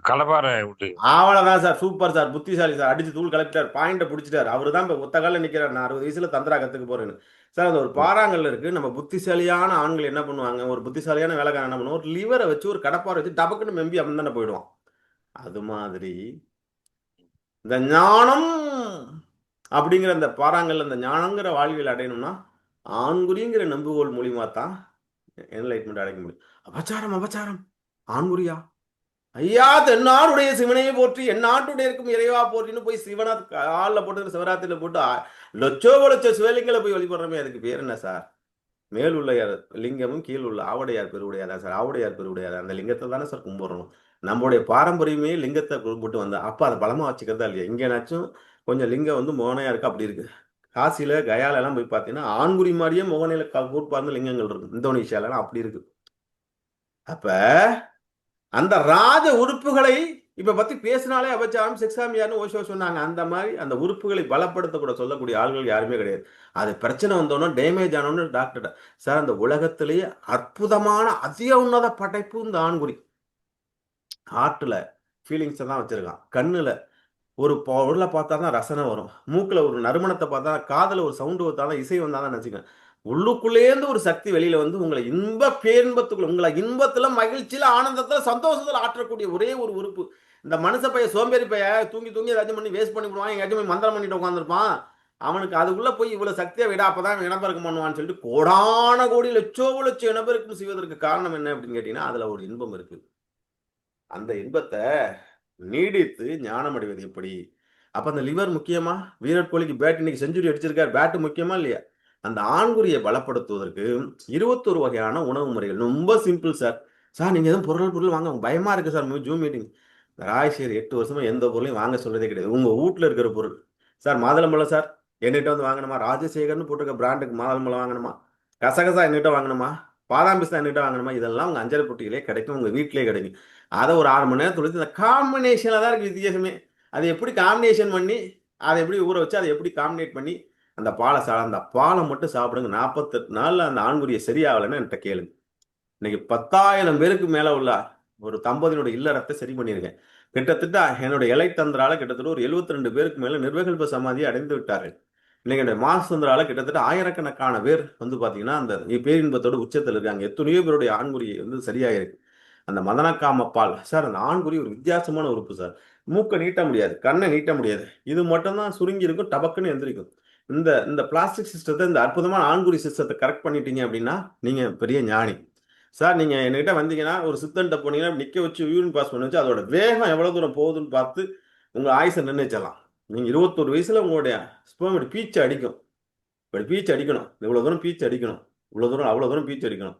கலபாரை விட்டு அவ்வளவுதான் சார், சூப்பர் சார், புத்திசாலி சார், அடிச்சு தூள் கலப்பிட்டார், பாயிண்ட பிடிச்சிட்டார். அவரு தான் இப்ப ஒத்த காலில் நிக்கிறார், நான் 60 வயசுல தந்திரா கத்துக்க போறேன்னு. சார் அந்த ஒரு பாறாங்கல்ல இருக்கு, நம்ம புத்திசாலியான ஆண்கள் என்ன பண்ணுவாங்க, ஒரு புத்திசாலியான வேலைக்காரன் என்ன பண்ணுவோம், ஒரு லிவரை வச்சு ஒரு கடப்பாரை வச்சு டபக்குன்னு மெம்பி அப்படி தானே போயிடுவான். அது மாதிரி இந்த ஞானம் அப்படிங்கிற அந்த பாறாங்கல்ல இந்த ஞானங்கிற வாழ்வியல் அடையணும்னா ஆண்குறிங்கிற நம்புகோல் மூலியமா தான் என்லைட்மெண்ட் அடைக்க முடியும். அபச்சாரம் அபச்சாரம் ஆண்குறியா? ஐயா தென்னாடுடைய சிவனையை போற்றி என் நாட்டுடைய இருக்கும் இறைவா போற்றின்னு போய் சிவனா காலில் போட்டு சிவராத்திரியில போட்டு லட்ச சிவலிங்களை போய் வழிபடுறமே, அதுக்கு பேர் என்ன சார்? மேல் உள்ள லிங்கமும் கீழ் உள்ள ஆவுடையார் பெருவுடையாரா சார்? ஆவுடையார் பெருவுடையாரா? அந்த லிங்கத்தை தானே சார் கும்பிடணும். நம்மளுடைய பாரம்பரியமே லிங்கத்தை கும்பிட்டு வந்தா அப்ப அதை பலமா வச்சுக்கிறதா இல்லையா? இங்கேனாச்சும் கொஞ்சம் லிங்கம் வந்து மோனையா இருக்கு, அப்படி இருக்கு. காசியில கயால எல்லாம் போய் பார்த்தீங்கன்னா ஆண்குறி மாதிரியே மோகனையில கூட்பார்ந்த லிங்கங்கள் இருக்கு. இந்தோனேஷியாலாம் அப்படி இருக்கு. அப்ப அந்த ராஜ உறுப்புகளை இப்ப பத்தி பேசினாலே அபச்சாரம் செக்ஸாமியார்னு ஓஷோ சொன்னாங்க. அந்த மாதிரி அந்த உறுப்புகளை பலப்படுத்த கூட சொல்லக்கூடிய ஆள்கள் யாருமே கிடையாது. அது பிரச்சனை வந்தோன்னா டேமேஜ் ஆனோன்னு டாக்டர் சார் அந்த உலகத்திலேயே அற்புதமான அதிக உன்னத படைப்பு இந்த ஆண்குறி. ஹார்ட்ல ஃபீலிங்ஸை தான் வச்சிருக்கான், கண்ணுல ஒரு பொருளை பார்த்தா தான் ரசனை வரும், மூக்கில் ஒரு நறுமணத்தை பார்த்தா, காதில் ஒரு சவுண்டு வந்தாதான் இசை வந்தாதான் நினச்சிக்கேன். உள்ளுக்குள்ளேருந்து ஒரு சக்தி வெளியில வந்து உங்களை பேரின்பத்துக்குள்ள உங்களை இன்பத்துல மகிழ்ச்சியில ஆனந்தத்துல சந்தோஷத்துல ஆற்றக்கூடிய ஒரே ஒரு உறுப்பு. இந்த மனுஷ பைய சோம்பேறி பைய தூங்கி தூங்கி ஏதாச்சும் பண்ணி வேஸ்ட் பண்ணி விடுவான், எங்கேயாச்சும் போய் மந்திரம் பண்ணிட்டு உட்காந்துருப்பான். அவனுக்கு அதுக்குள்ள போய் இவ்வளவு சக்தியை விட அப்பதான் இனப்பெருக்கம் பண்ணுவான்னு சொல்லிட்டு கோடான கோடி லட்சம் இனப்பெருக்கம் செய்வதற்கு காரணம் என்ன அப்படின்னு கேட்டீங்கன்னா அதுல ஒரு இன்பம் இருக்கு. அந்த இன்பத்தை நீடித்து ஞானம் அடைவது எப்படி? அப்ப அந்த லிவர் முக்கியமா? விராட் கோலிக்கு பேட் இன்னைக்கு செஞ்சுரி அடிச்சிருக்காரு, பேட் முக்கியமா இல்லையா? அந்த ஆண்குறியை பலப்படுத்துவதற்கு 21 வகையான உணவு முறைகள். ரொம்ப சிம்பிள் சார். சார் நீங்க எதுவும் பொருள் வாங்க பயமா இருக்கு சார், ஜூம் மீட்டிங். ராஜ்சேகர் 8 வருஷமா எந்த பொருளையும் வாங்க சொல்றதே கிடையாது. உங்க வீட்டுல இருக்கிற பொருள் சார், மாதுளம்பழம் சார் என்கிட்ட வந்து வாங்கணுமா? ராஜசேகர்னு போட்டிருக்க பிராண்டுக்கு மாதுளம்பழம் வாங்கணுமா? கசகசா என்கிட்ட வாங்கணுமா? பாதாம் பிஸ்தா என்கிட்ட வாங்கணுமா? இதெல்லாம் உங்க அஞ்சல் பொட்டிகளே கிடைக்கும், உங்க வீட்டிலே கிடைக்கும். அதை ஒரு 6 மணி நேரத்துல இந்த காம்பினேஷன்ல தான் இருக்கு வித்தியாசமே. அது எப்படி காம்பினேஷன் பண்ணி அதை எப்படி ஊற வச்சு அதை எப்படி காம்பினேட் பண்ணி அந்த அந்த பாலை மட்டும் சாப்பிடுங்க. 48 நாள்ல அந்த ஆண்குறியை சரியாகலைன்னு என்கிட்ட கேளுங்க. இன்னைக்கு 10,000 பேருக்கு மேல உள்ள ஒரு தம்பதியினுடைய இல்லறத்தை சரி பண்ணியிருக்கேன். கிட்டத்தட்ட என்னுடைய இலை தந்திரால கிட்டத்தட்ட ஒரு 72 பேருக்கு மேல நிர்வகல்ப சமாதியை அடைந்து விட்டார்கள். இன்னைக்கு என்னுடைய மாசந்திரால கிட்டத்தட்ட ஆயிரக்கணக்கான பேர் வந்து பாத்தீங்கன்னா அந்த பேரின்பத்தோட உச்சத்தில் இருக்காங்க. எத்தனையோ பேருடைய ஆண்குறி வந்து சரியாயிருக்கு. அந்த மதனக்காம பால் சார், அந்த ஆண்குறி ஒரு வித்தியாசமான உறுப்பு சார். மூக்கை நீட்ட முடியாது, கண்ணை நீட்ட முடியாது, இது மட்டும்தான் சுருங்கி இருக்கும், டபக்குன்னு எந்திரிக்கும். இந்த இந்த பிளாஸ்டிக் சிஸ்டத்தை, இந்த அற்புதமான ஆண்குறி சிஸ்டத்தை கரெக்ட் பண்ணிட்டீங்க அப்படின்னா நீங்க பெரிய ஞானி சார். நீங்க என்கிட்ட வந்தீங்கன்னா ஒரு சித்தன்ட்ட போனீங்கன்னா நிக்க வச்சு யூரின் பாஸ் பண்ணி வச்சு அதோட வேகம் எவ்வளவு தூரம் போகுதுன்னு பார்த்து உங்க ஆயுசை நிர்ணயிச்சிடலாம். நீங்க 21 வயசுல உங்களுடைய ஸ்பெர்ம் பீச்சு அடிக்கும், இப்படி பீச்சு அடிக்கணும், இவ்வளவு தூரம் பீச்சு அடிக்கணும், இவ்வளவு தூரம் அவ்வளவு தூரம் பீச்சு அடிக்கணும்.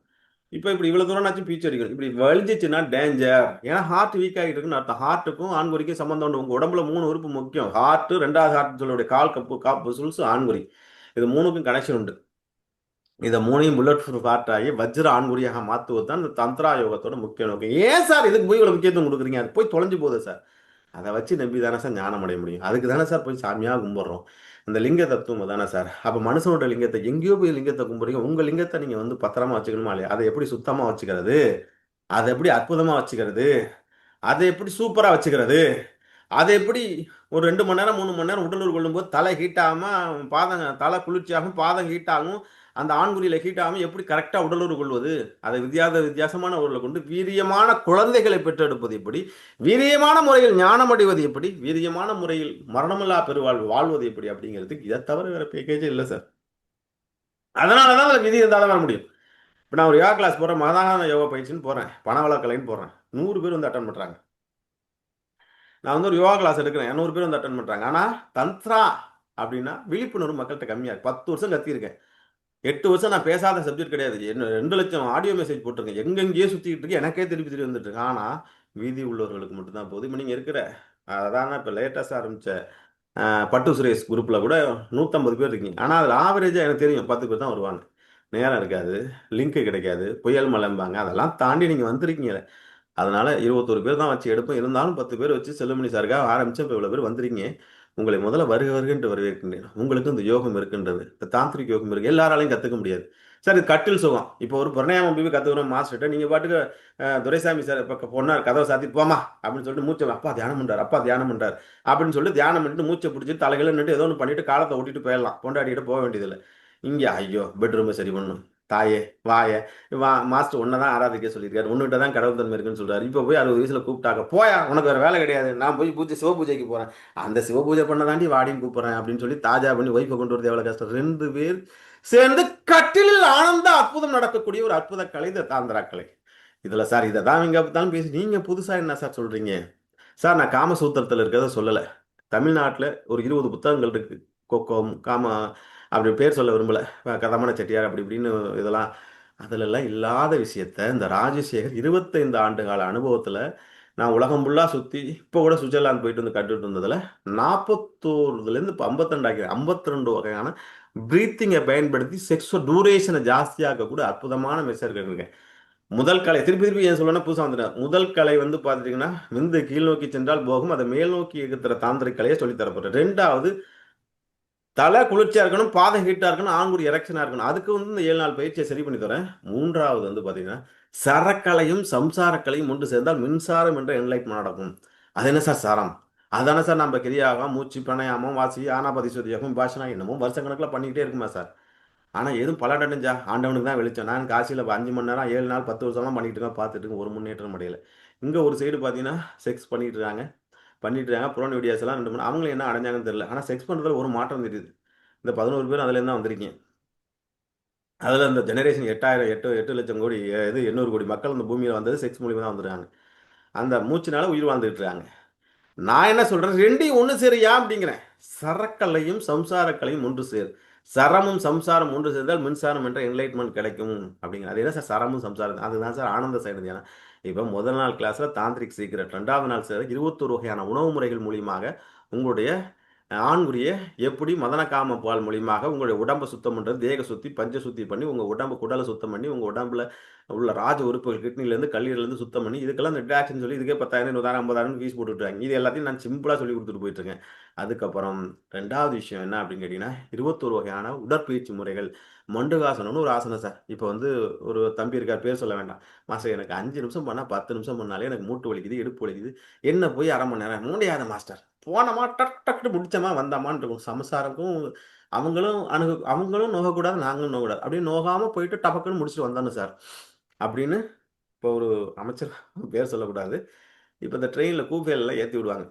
இப்போ இப்படி இவ்வளவு தூரம்னாச்சும் பீச்சு அடிக்கணும். இப்படி வலிஞ்சிச்சுன்னா டேஞ்சர். ஏன்னா ஹார்ட் வீக் ஆகிட்டு இருக்குன்னு அர்த்தம். ஹார்ட்டுக்கும் ஆண்குறிக்கும் சம்பந்தம் உண்டு. உங்க உடம்புல 3 உறுப்பு முக்கியம். ஹார்ட், 2வது ஹார்ட் சொல்லுடைய கால் கப்பு, காப்பு சுல்சு, ஆண்குறி, இது 3க்கும் கனெக்ஷன் உண்டு. இதை 3ஐயும் புல்லட் ப்ரூஃப் ஹார்ட் ஆகி வஜ்ர ஆண்குறியாக மாற்றுவது தான் இந்த தந்திரா யோகத்தோட முக்கிய நோக்கம். ஏன் சார் இதுக்கு போய் இவ்வளவு முக்கியத்துவம் கொடுக்குறீங்க? அது போய் தொலைஞ்சு போகுது சார். அதை வச்சு நம்பி தானே சார் ஞானம் அடைய முடியும். அதுக்கு தானே சார் போய் சாமியாக கும்பிட்றோம். அந்த லிங்க தத்துவம் தானே சார். அப்போ மனுஷனோட லிங்கத்தை எங்கேயோ போய் லிங்கத்தை கும்பிட்றீங்க. உங்கள் லிங்கத்தை நீங்கள் வந்து பத்திரமா வச்சுக்கணுமா இல்லையா? அதை எப்படி சுத்தமாக வச்சுக்கிறது? அதை எப்படி அற்புதமாக வச்சுக்கிறது? அதை எப்படி சூப்பராக வச்சுக்கிறது? அதை எப்படி ஒரு 2 மணி நேரம் 3 மணி நேரம் உடலுறவு கொள்ளும்போது தலை ஹீட்டாகாமல், தலை குளிர்ச்சியாகும், பாதம் ஹீட்டாகும், அந்த ஆண்குறியில ஹீட்டாகாமல் எப்படி கரெக்டாக உடலுறவு கொள்வது? அதை வித்தியாசமான உடலை கொண்டு வீரியமான குழந்தைகளை பெற்றெடுப்பது எப்படி? வீரியமான முறையில் ஞானம் அடைவது எப்படி? வீரியமான முறையில் மரணமில்லா பெருவாழ்வு வாழ்வது எப்படி? அப்படிங்கிறதுக்கு இதை தவிர வேற பேக்கேஜே இல்லை சார். அதனால தான் அதில் விதி இருந்தாலும் வர முடியும். இப்போ நான் ஒரு யோகா கிளாஸ் போகிறேன், மதான யோகா பயிற்சின்னு போகிறேன், பணவளக்கலைன்னு போடுறேன், 100 பேர் வந்து அட்டன் பண்ணுறாங்க. நான் வந்து ஒரு யோகா கிளாஸ் எடுக்கிறேன், 200 பேர் வந்து அட்டன் பண்ணுறாங்க. ஆனால் தந்த்ரா அப்படின்னா விழிப்புணர்வு மக்கள்கிட்ட கம்மியாக இருக்கு. 10 வருஷம் கத்தியிருக்கேன், 8 வருஷம் நான் பேசாத சப்ஜெக்ட் கிடையாது. என்ன 2 லட்சம் ஆடியோ மெசேஜ் போட்டிருக்கேன், எங்கெங்கேயே சுற்றிக்கிட்டு இருக்கு, எனக்கே திருப்பி வந்துட்டு இருக்கு. ஆனால் வீதி உள்ளவர்களுக்கு மட்டும்தான் போகுது. இப்போ நீங்கள் இருக்கிற அதான் இப்போ லேட்டஸ்டாக ஆரம்பித்த பட்டு சுரேஷ் குரூப்பில் கூட 150 பேர் இருக்கீங்க. ஆனால் அதில் ஆவரேஜாக எனக்கு தெரியும் 10 பேர் தான் வருவாங்க. நேரம் இருக்காது, லிங்க்கு கிடைக்காது, புயல் மலைம்பாங்க. அதெல்லாம் தாண்டி நீங்கள் வந்திருக்கீங்க. அதனால 21 பேர் தான் வச்சு எடுப்போம். இருந்தாலும் 10 பேர் வச்சு செல்லுமணி சாருக்காக ஆரம்பிச்சு இப்போ இவ்வளோ பேர் வந்திருக்கீங்க. உங்களை முதல்ல வருக வருகன்ட்டு வரவேற்கின்றேன். உங்களுக்கு இந்த யோகம் இருக்கின்றது, இந்த தாந்திரிக் யோகம் இருக்கு. எல்லாராலையும் கற்றுக்க முடியாது சார். இது கட்டில் சுகம். இப்போ ஒரு பிரணயாமம் போய் கற்றுக்கிறோம் மாஸ்டர்கிட்ட. நீங்கள் பாட்டுக்கு துரைசாமி சார் இப்போ பொண்ணார் கதவை சாத்திட்டு போமா அப்படின்னு சொல்லிட்டு மூச்சை அப்பா தியானம் பண்ணுறாரு, அப்பா தியானம் பண்ணுறாரு அப்படின்னு சொல்லிட்டு தியானம் பண்ணிட்டு மூச்சை பிடிச்சிட்டு தலைகளை நின்று ஏதோ ஒன்று பண்ணிட்டு காலத்தை ஓட்டிட்டு போயிடலாம். கொண்டாடிட்டு போக வேண்டியதில்லை. இங்கே ஐயோ பெட்ரூமை சரி பண்ணும், தாயே வாயே மாஸ்டர் ஒன்றை தான் ஆராதிக்க சொல்லியிருக்காரு, ஒன்றுகிட்ட தான் கடவுள் தன்மை இருக்குன்னு சொல்றாரு. இப்போ போய் 60 வயசுல கூப்பிட்டாக்க போயா உனக்கு வேறு வேலை கிடையாது, நான் போய் சிவ பூஜைக்கு போகிறேன், அந்த சிவ பூஜை பண்ண தாண்டி வாடின்னு கூப்பிட்றேன் அப்படின்னு சொல்லி தாஜா பண்ணி ஒய்ஃபை கொண்டு வரது எவ்வளோ கஷ்டம். 2 பேர் சேர்ந்து கட்டிலில் ஆனந்த அற்புதம் நடக்கக்கூடிய ஒரு அற்புத கலை இந்த தாந்திரா கலை. இதில் சார் இதை தான் இங்கே தான் பேசி நீங்கள் புதுசாக என்ன சார் சொல்கிறீங்க சார்? நான் காமசூத்திரத்தில் இருக்கிறத சொல்லலை. தமிழ்நாட்டில் ஒரு 20 புத்தகங்கள் இருக்கு. கொக்கோ காம அப்படி பேர் சொல்ல விரும்பலை, கதமன செட்டியார் அப்படி இப்படின்னு இதெல்லாம். அதிலெல்லாம் இல்லாத விஷயத்த இந்த ராஜசேகர் 25 ஆண்டு கால அனுபவத்தில் நான் உலகம் ஃபுல்லாக சுற்றி இப்போ கூட சுவிட்சர்லாந்து போயிட்டு வந்து கட்டுட்டு இருந்ததில் 41லேருந்து இப்போ 52 52 வகையான ப்ரீத்திங்கை பயன்படுத்தி செக்ஸுவல் டூரேஷனை ஜாஸ்தியாக கூட அற்புதமான மெசேஜ் இருக்கேன். முதல் கலை திருப்பி திருப்பி ஏன் சொல்லணும்னா புதுசாக வந்துட்டேன். முதல் கலை வந்து பார்த்துட்டிங்கன்னா விந்து கீழ் நோக்கி சென்றால் போகும், அதை மேல் நோக்கி இருக்கிற தாந்திரிக் கலையை சொல்லித்தரப்படுறேன். 2வது தலை குளிர்ச்சியாக இருக்கணும், பாதம் ஹீட்டாக இருக்கணும், ஆண்குடி எரெக்ஷனாக இருக்கணும். அதுக்கு வந்து இந்த 7 நாள் பயிற்சியை சரி பண்ணி தரேன். 3வது வந்து பார்த்தீங்கன்னா சரக்கலையும் சம்சாரக்கலையும் ஒன்று சேர்ந்தால் மின்சாரம் என்ற என்லைட்மெண்ட் நடக்கும். அது என்ன சார் சரம்? அதானே சார் நம்ம கிரியாகம், மூச்சு, பிரணயாமம், வாசி, ஆனாபதிசுவதி யோகம், பாஷனா என்னமோ வருஷக்கணக்கில் பண்ணிக்கிட்டே இருக்குமா சார்? ஆனால் எதுவும் பலனடைஞ்சா ஆண்டவனுக்கு தான் வெளிச்சம். நான் காசியில் 5 மணி நேரம் 7 நாள் 10 வருஷம்லாம் பண்ணிட்டு இருக்கேன், பார்த்துட்டு இருக்கேன், ஒரு முன்னேற்றம் அடையல. இங்கே ஒரு சைடு பார்த்தீங்கன்னா செக்ஸ் பண்ணிட்டு இருக்காங்க, ப்ரோன் வீடியோஸ் எல்லாம் 2 மணி அவங்களும் என்ன அடைஞ்சாங்கன்னு தெரியல. ஆனால் செக்ஸ் பண்ணுறதுல ஒரு மாற்றம் தெரியுது. இந்த 11 பேரும் அதுலேருந்து தான் வந்திருக்கீங்க. அதில் இந்த ஜெனரேஷன் 8 லட்சம் கோடி இது 800 கோடி மக்கள் இந்த பூமியில் வந்தது செக்ஸ் மூலியமாக தான் வந்துருக்காங்க. அந்த மூச்சுனால உயிர் வாழ்ந்துட்டு இருக்காங்க. நான் என்ன சொல்றேன், 2யும் ஒன்று சேருயா அப்படிங்கிறேன். சரக்கலையும் சம்சாரக்கலையும் ஒன்று சேரு. சரமும் சம்சாரம் ஒன்று சேர்ந்தால் மின்சாரம் என்ற என்லைட்மெண்ட் கிடைக்கும் அப்படிங்கிற. அது என்ன சார் சரமும் சம்சாரம்? அதுதான் சார் ஆனந்த சைடு தியானம். இப்போ முதல் நாள் கிளாஸ்ல தாந்திரிக் சீக்கிரட், 2வது நாள் சார் 21 வகையான உணவு முறைகள் மூலியமாக உங்களுடைய ஆண்குறிய எப்படி மதனகாம பால் மூலியமாக உங்களுடைய உடம்பை சுத்தம் பண்ணுறது, தேக சுத்தி பஞ்ச சுத்தி பண்ணி உங்கள் உடம்பு குடலை சுத்தம் பண்ணி உங்கள் உடம்புல உள்ள ராஜ உறுப்புகள் கிட்னிலேருந்து கல்லீரலேருந்து சுத்தம் பண்ணி இதுக்கெல்லாம் இந்த டிராக்ஷன் சொல்லி இதுக்கே 10,000 20,000 50,000 ஃபீஸ் போட்டுவிட்டாங்க. இது எல்லாத்தையும் நான் சிம்பிளாக சொல்லி கொடுத்துட்டு போயிட்டுருக்கேன். அதுக்கப்புறம் 2வது விஷயம் என்ன அப்படின்னு கேட்டிங்கன்னா 21 வகையான உடற்பயிற்சி முறைகள். மண்டுகாசனம்னு ஒரு ஆசனம் சார். இப்போ வந்து ஒரு தம்பி இருக்கார், பேர் சொல்ல வேண்டாம். மாஸ்டர் எனக்கு 5 நிமிஷம் பண்ணால் 10 நிமிஷம் பண்ணாலே எனக்கு மூட்டு வலிக்குது, இடுப்பு வலிக்குது, என்ன போய் 1/2 மணி நேரம் முடியாத மாஸ்டர். போனோமா டக் டக்குன்னு முடிச்சோமா வந்தாமான்னு இருக்கும். சம்சாரக்கும் அவங்களும் நோகக்கூடாது, நாங்களும் நோகக்கூடாது. அப்படியே நோகாமல் போயிட்டு டபக்குன்னு முடிச்சுட்டு வந்தானு சார் அப்படின்னு. இப்போ ஒரு அமைச்சர் பேர் சொல்லக்கூடாது. இப்போ இந்த ட்ரெயினில் கூஃபேலாம் ஏற்றி விடுவாங்க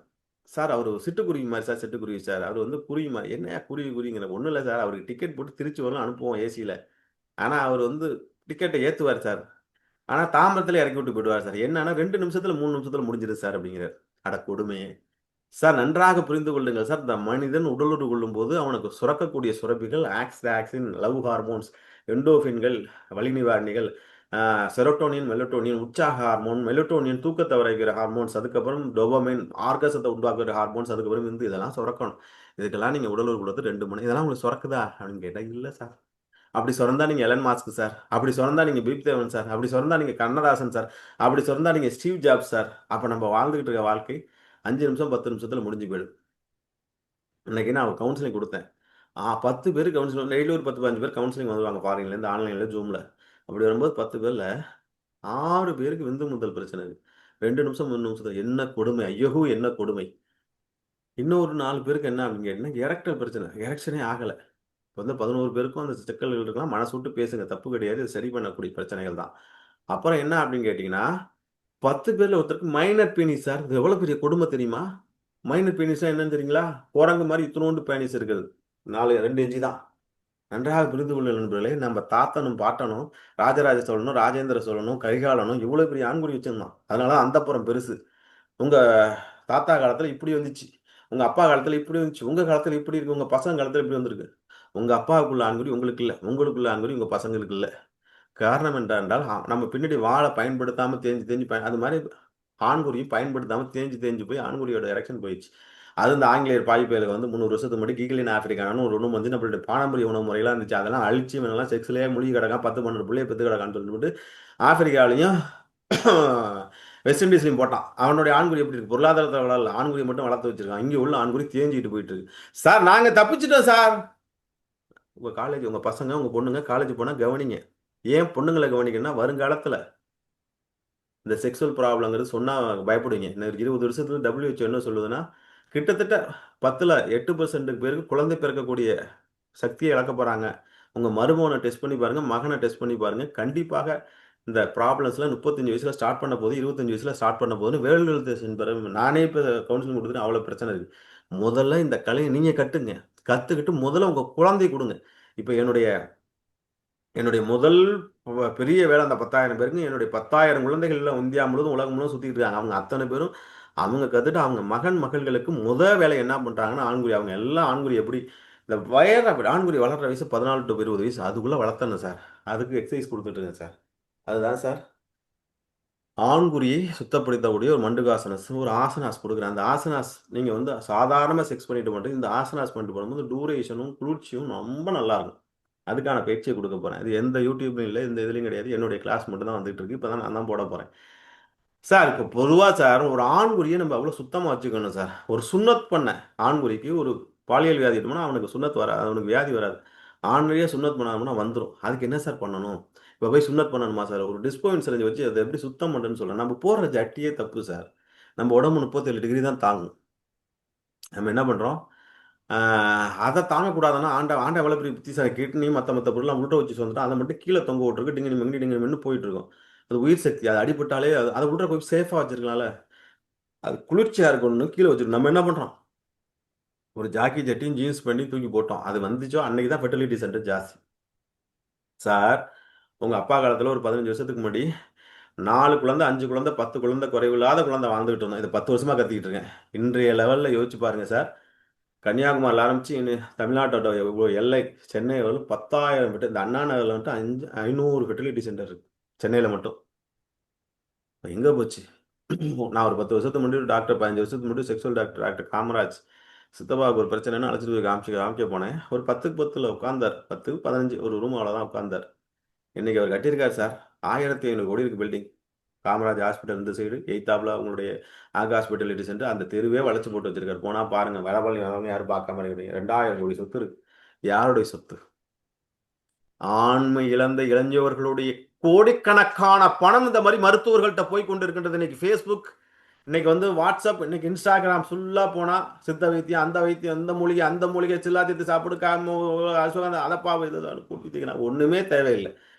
சார். அவர் சிட்டுக்குருவி மாதிரி சார், சிட்டுக்குருவி சார். அவர் வந்து குருவி மாதிரி. என்ன குருவிங்கிற ஒன்றும் இல்லை சார். அவருக்கு டிக்கெட் போட்டு திருச்சி வரலாம் அனுப்புவோம் ஏசியில். ஆனால் அவர் வந்து டிக்கெட்டை ஏற்றுவார் சார். ஆனால் தாம்பரத்தில் இறக்கி விட்டு போயிடுவார் சார். என்னன்னா 2 நிமிஷத்தில் 3 நிமிஷத்தில் முடிஞ்சிடும் சார் அப்படிங்கிறார். அட கொடுமையே சார். நன்றாக புரிந்து கொள்ளுங்கள் சார். இந்த மனிதன் உடலுறு கொள்ளும் போது அவனுக்கு சுரக்கக்கூடிய சுரப்பிகள் ஆக்சின், லவ் ஹார்மோன்ஸ், எண்டோஃபின்கள், வலி நிவாரணிகள், செரோட்டோனின், மெலட்டோனின், உற்சாக ஹார்மோன், மெலட்டோனின் தூக்கத்தை வரைகிற ஹார்மோன்ஸ், அதுக்கப்புறம் டோபமைன் ஆர்கசத்தை உண்டாக்குற ஹார்மோன்ஸ், அதுக்கப்புறம் வந்து இதெல்லாம் சுரக்கணும். இதுக்கெல்லாம் நீங்கள் உடலுறு கொடுத்து 2 மணி இதெல்லாம் உங்களுக்கு சுரக்குதா அப்படின்னு கேட்டால் இல்லை சார். அப்படி சுரந்தா நீங்கள் எலன் மாஸ்க் சார், அப்படி சுரந்தா நீங்கள் பீப் தேவன் சார், அப்படி சுரந்தா நீங்கள் கண்ணதாசன் சார், அப்படி சுரந்தா நீங்கள் ஸ்டீவ் ஜாப்ஸ் சார். அப்போ நம்ம வாழ்ந்துகிட்டு இருக்க வாழ்க்கை 5 நிமிஷம் 10 நிமிஷத்தில் முடிஞ்சு போயிடும். இன்னைக்கு நான் கவுன்சிலிங் கொடுத்தேன். 10 பேர் கவுன்சிலிங், டெய்லி ஒரு 10 15 பேர் கவுன்சிலிங் வருவாங்க ஃபாரின்லேருந்து, ஆன்லைனில், ஜூமில். அப்படி வரும்போது 10 பேரில் 6 பேருக்கு விந்து முதல் பிரச்சனை இருக்குது. 2 நிமிஷம் 3 நிமிஷத்தில். என்ன கொடுமை, ஐயோ என்ன கொடுமை. இன்னொரு 4 பேருக்கு என்ன அப்படின்னு கேட்டிங்கன்னா எரக்டல் பிரச்சனை, எரெக்ஷனே ஆகலை. இப்போ வந்து 11 பேருக்கும் அந்த சிக்கல்கள் இருக்கலாம். மனசு விட்டு பேசுங்க, தப்பு கிடையாது. இது சரி பண்ணக்கூடிய பிரச்சனைகள் தான். அப்புறம் என்ன அப்படின்னு கேட்டிங்கன்னா 10 பேரில் ஒருத்தருக்கு மைனர் பீனிஸ் சார். இது எவ்வளோ பெரிய கொடுமை தெரியுமா? மைனர் பீனிஸ்னா என்னன்னு தெரியுங்களா? குரங்கு மாதிரி இத்தினோண்டு பேனிஸ் இருக்குது. 2 இன்ச்சு தான். நன்றாக புரிந்து கொள்ள நண்பர்களே. நம்ம தாத்தனும் பாட்டனும் ராஜராஜ சோழனும் ராஜேந்திர சோழனும் கரிகாலனும் இவ்வளோ பெரிய ஆண்குறி வச்சிருந்தான். அதனால அந்தப்புறம் பெருசு. உங்கள் தாத்தா காலத்தில் இப்படி வந்துச்சு, உங்கள் அப்பா காலத்தில் இப்படி வந்துச்சு, உங்கள் காலத்தில் இப்படி இருக்குது, உங்கள் பசங்க காலத்தில் இப்படி வந்திருக்கு. உங்கள் அப்பாவுக்குள்ள ஆண்குறி உங்களுக்கு இல்லை, உங்களுக்குள்ள ஆண்குறி உங்கள் பசங்களுக்கு இல்லை. காரணம் என்றால் நம்ம பின்னாடி வாழை பயன்படுத்தாமல் தேஞ்சு அது மாதிரி ஆண்குறியும் பயன்படுத்தாமல் தேஞ்சு போய் ஆண்குறியோட எரெக்ஷன் போயிடுச்சு. அது இந்த ஆங்கிலேயர் பாய்ப்பேலுக்கு வந்து 300 வருஷத்துக்கு முன்னாடி கீகலின் ஆப்பிரிக்கானு ஒரு ஒன்று வந்து நம்மளுடைய பாரம்பரிய உணவு முறையெல்லாம் இருந்துச்சு. அதெல்லாம் அழிச்சு இவனெல்லாம் செக்ஸ்லேயே மூழ்கி கிடக்கான், 10 12 பிள்ளைய பெற்று கிடக்கான்னு சொல்லிட்டு ஆப்பிரிக்காவிலையும் வெஸ்ட் இண்டீஸ்லையும் போட்டான். அவனுடைய ஆண்குறி எப்படி இருக்கு? பொருளாதாரத்தை வளரல, ஆண்குறியை மட்டும் வளர்த்து வச்சிருக்கான். இங்கே உள்ள ஆண்குறி தேஞ்சிட்டு போயிட்டு இருக்கு. சார் நாங்கள் தப்பிச்சிட்டோம் சார். உங்கள் காலேஜ், உங்கள் பசங்க, உங்கள் பொண்ணுங்க காலேஜ் போனால் கவனிங்க. ஏன் பொண்ணுங்களை கவனிக்கணும்னா வருங்காலத்தில் இந்த செக்ஸுவல் ப்ராப்ளங்கிறது சொன்னால் பயப்படுவீங்க. இன்னும் 20 வருஷத்துல WHO என்ன சொல்லுதுன்னா, கிட்டத்தட்ட 10ல் 8% பேருக்கு குழந்தை பிறக்கக்கூடிய சக்தியை இழக்க போகிறாங்க. உங்கள் மருமகனை டெஸ்ட் பண்ணி பாருங்கள், மகனை டெஸ்ட் பண்ணி பாருங்கள். கண்டிப்பாக இந்த ப்ராப்ளம்ஸ்லாம் 35 வயசில் ஸ்டார்ட் பண்ண போது, 25 வயசில் ஸ்டார்ட் பண்ண போதுன்னு வேர்ல்டு ஹெல்த் பிறகு நானே இப்போ கவுன்சிலிங் கொடுத்துட்டு அவ்வளோ பிரச்சனை இருக்குது. முதல்ல இந்த கலையை நீங்கள் கற்றுங்க. கற்றுக்கிட்டு முதல்ல உங்கள் குழந்தை கொடுங்க. இப்போ என்னுடைய முதல் பெரிய வேலை அந்த 10,000 பேருக்கு, என்னுடைய 10,000 குழந்தைகள் இந்தியா முழுவதும் உலகம் முழுவதும் சுற்றிட்டு இருக்காங்க. அவங்க அத்தனை பேரும் அவங்க கற்றுட்டு அவங்க மகள்களுக்கு வேலை என்ன பண்ணுறாங்கன்னா ஆண்குறி. அவங்க எல்லாம் ஆண்குறி எப்படி இந்த ஆண்குறி வளர்கிற வயசு 14 to 20 வயசு, அதுக்குள்ளே வளர்த்தணும் சார். அதுக்கு எக்ஸசைஸ் கொடுத்துட்ருங்க சார். அதுதான் சார் ஆண்குறியை சுத்தப்படுத்தக்கூடிய ஒரு மண்டுகாசனஸ், ஒரு ஆசனாஸ் கொடுக்குறேன். அந்த ஆசனாஸ் நீங்கள் வந்து சாதாரணமாக செக்ஸ் பண்ணிட்டு மட்டும் இந்த ஆசனாஸ் பண்ணிட்டு போகும்போது டூரேஷனும் குளிர்ச்சியும் ரொம்ப நல்லாயிருக்கும். அதுக்கான பயிற்சியை கொடுக்க போகிறேன். இது எந்த யூடியூப்லையும் இல்லை, எந்த இதுலையும் கிடையாது. என்னுடைய கிளாஸ் மட்டும் தான் வந்துட்டு இருக்கு. இப்போ தான் நான் தான் போட போகிறேன் சார். இப்போ பொதுவாக சார் ஒரு ஆண்குறியை நம்ம அவ்வளோ சுத்தமாக வச்சுக்கணும் சார். ஒரு சுண்ணத் பண்ண ஆண்குறிக்கு ஒரு பாலியல் வியாதி எடுத்தோம்னா அவனுக்கு சுண்ணத் வராது, அவனுக்கு வியாதி வராது. ஆண்குறியே சுண்ணத் பண்ணாமனா வந்துடும். அதுக்கு என்ன சார் பண்ணணும்? இப்போ போய் சுண்ணத் பண்ணணுமா சார்? ஒரு டிஸ்போயின் சிரஞ்சு வச்சு அதை எப்படி சுத்தம் பண்ணுறேன்னு சொல்லலாம். நம்ம போடுற ஜட்டியே தப்பு சார். நம்ம உடம்பு 37 டிகிரி தான் தாங்கும். நம்ம என்ன பண்ணுறோம்? அதை தாங்கக்கூடாதுன்னா ஆண்டை எவ்வளோ பெரிய புத்திசாலி, கிட்னி மற்ற பொருள்லாம் உள்ள வச்சு வந்துட்டு அதை மட்டும் கீழே தொங்க விட்டுருக்கு, டிங்கு போயிட்டு இருக்கும். அது உயிர் சக்தி. அது அடிபட்டாலே அதை உள்ள போய் சேஃபாக வச்சிருக்கலாம்ல. அது குளிர்ச்சியாக இருக்கணும்னு கீழே வச்சிருக்கு. நம்ம என்ன பண்ணுறோம்? ஒரு ஜாக்கி ஜட்டியும் ஜீன்ஸ் பண்ணி தூக்கி போட்டோம். அது வந்துச்சோ அன்னைக்கு தான் ஃபெர்டிலிட்டி சென்டர் ஜாஸ்தி சார். உங்கள் அப்பா காலத்தில் ஒரு 15 வருஷத்துக்கு முன்னாடி 4 குழந்தை 5 குழந்தை 10 குழந்தை குறைவில்லாத குழந்தை வாழ்ந்துகிட்டு இருந்தோம். இதை 10 வருஷமாக கற்றுக்கிட்டு இருக்கேன். இன்றைய லெவலில் யோசிச்சு பாருங்க சார். கன்னியாகுமரியில் ஆரம்பித்து தமிழ்நாட்டோட எல்லை சென்னை வரலும் 10,000 இந்த அண்ணா நகரில் வந்துட்டு 500 ஃபெர்டிலிட்டி சென்டர் இருக்குது சென்னையில் மட்டும். எங்கே போச்சு? நான் ஒரு 10 வருஷத்துக்கு முன்னாடி டாக்டர், 15 வருஷத்துக்கு முன்னாடி செக்ஸுவல் டாக்டர் காமராஜ் சித்தப்பாவுக்கு ஒரு பிரச்சனைன்னு அழைச்சிட்டு போய் காமிக்க போனேன். ஒரு 10க்கு 10ல் உட்காந்தார். 10க்கு 15 ஒரு ரூம் அவ்வளோதான் உட்காந்தார். இன்னைக்கு அவர் கட்டியிருக்கார் சார். 1500 கோடி இருக்கு பில்டிங். காமராஜ் ஹாஸ்பிட்டல் இந்த சைடு எய்த்தாப்பில் அவங்களுடைய ஆக் ஹாஸ்பிட்டாலிட்டி சென்டர், அந்த தெருவே வளைச்சு போட்டு வச்சிருக்காரு. போனால் பாருங்கள், வடபழனி வரவங்க யாரும் பார்க்காம இருக்கிறீங்க. 2000 கோடி சொத்து இருக்கு. யாருடைய சொத்து? ஆண்மை இழந்த இளைஞர்களுடைய கோடிக்கணக்கான பணம் இந்த மாதிரி மருத்துவர்கள்ட்ட போய் கொண்டு இருக்கின்றது. இன்னைக்கு ஃபேஸ்புக், இன்னைக்கு வந்து வாட்ஸ்அப், இன்னைக்கு இன்ஸ்டாகிராம் ஃபுல்லாக போனால் சித்த வைத்தியம், அந்த வைத்தியம், அந்த மூலிகை சில்லாத்தியத்தை சாப்பிடு, அசுகந்த அதப்பாவை இதை கூட்டித்தீங்கன்னா ஒன்றுமே தேவையில்லை.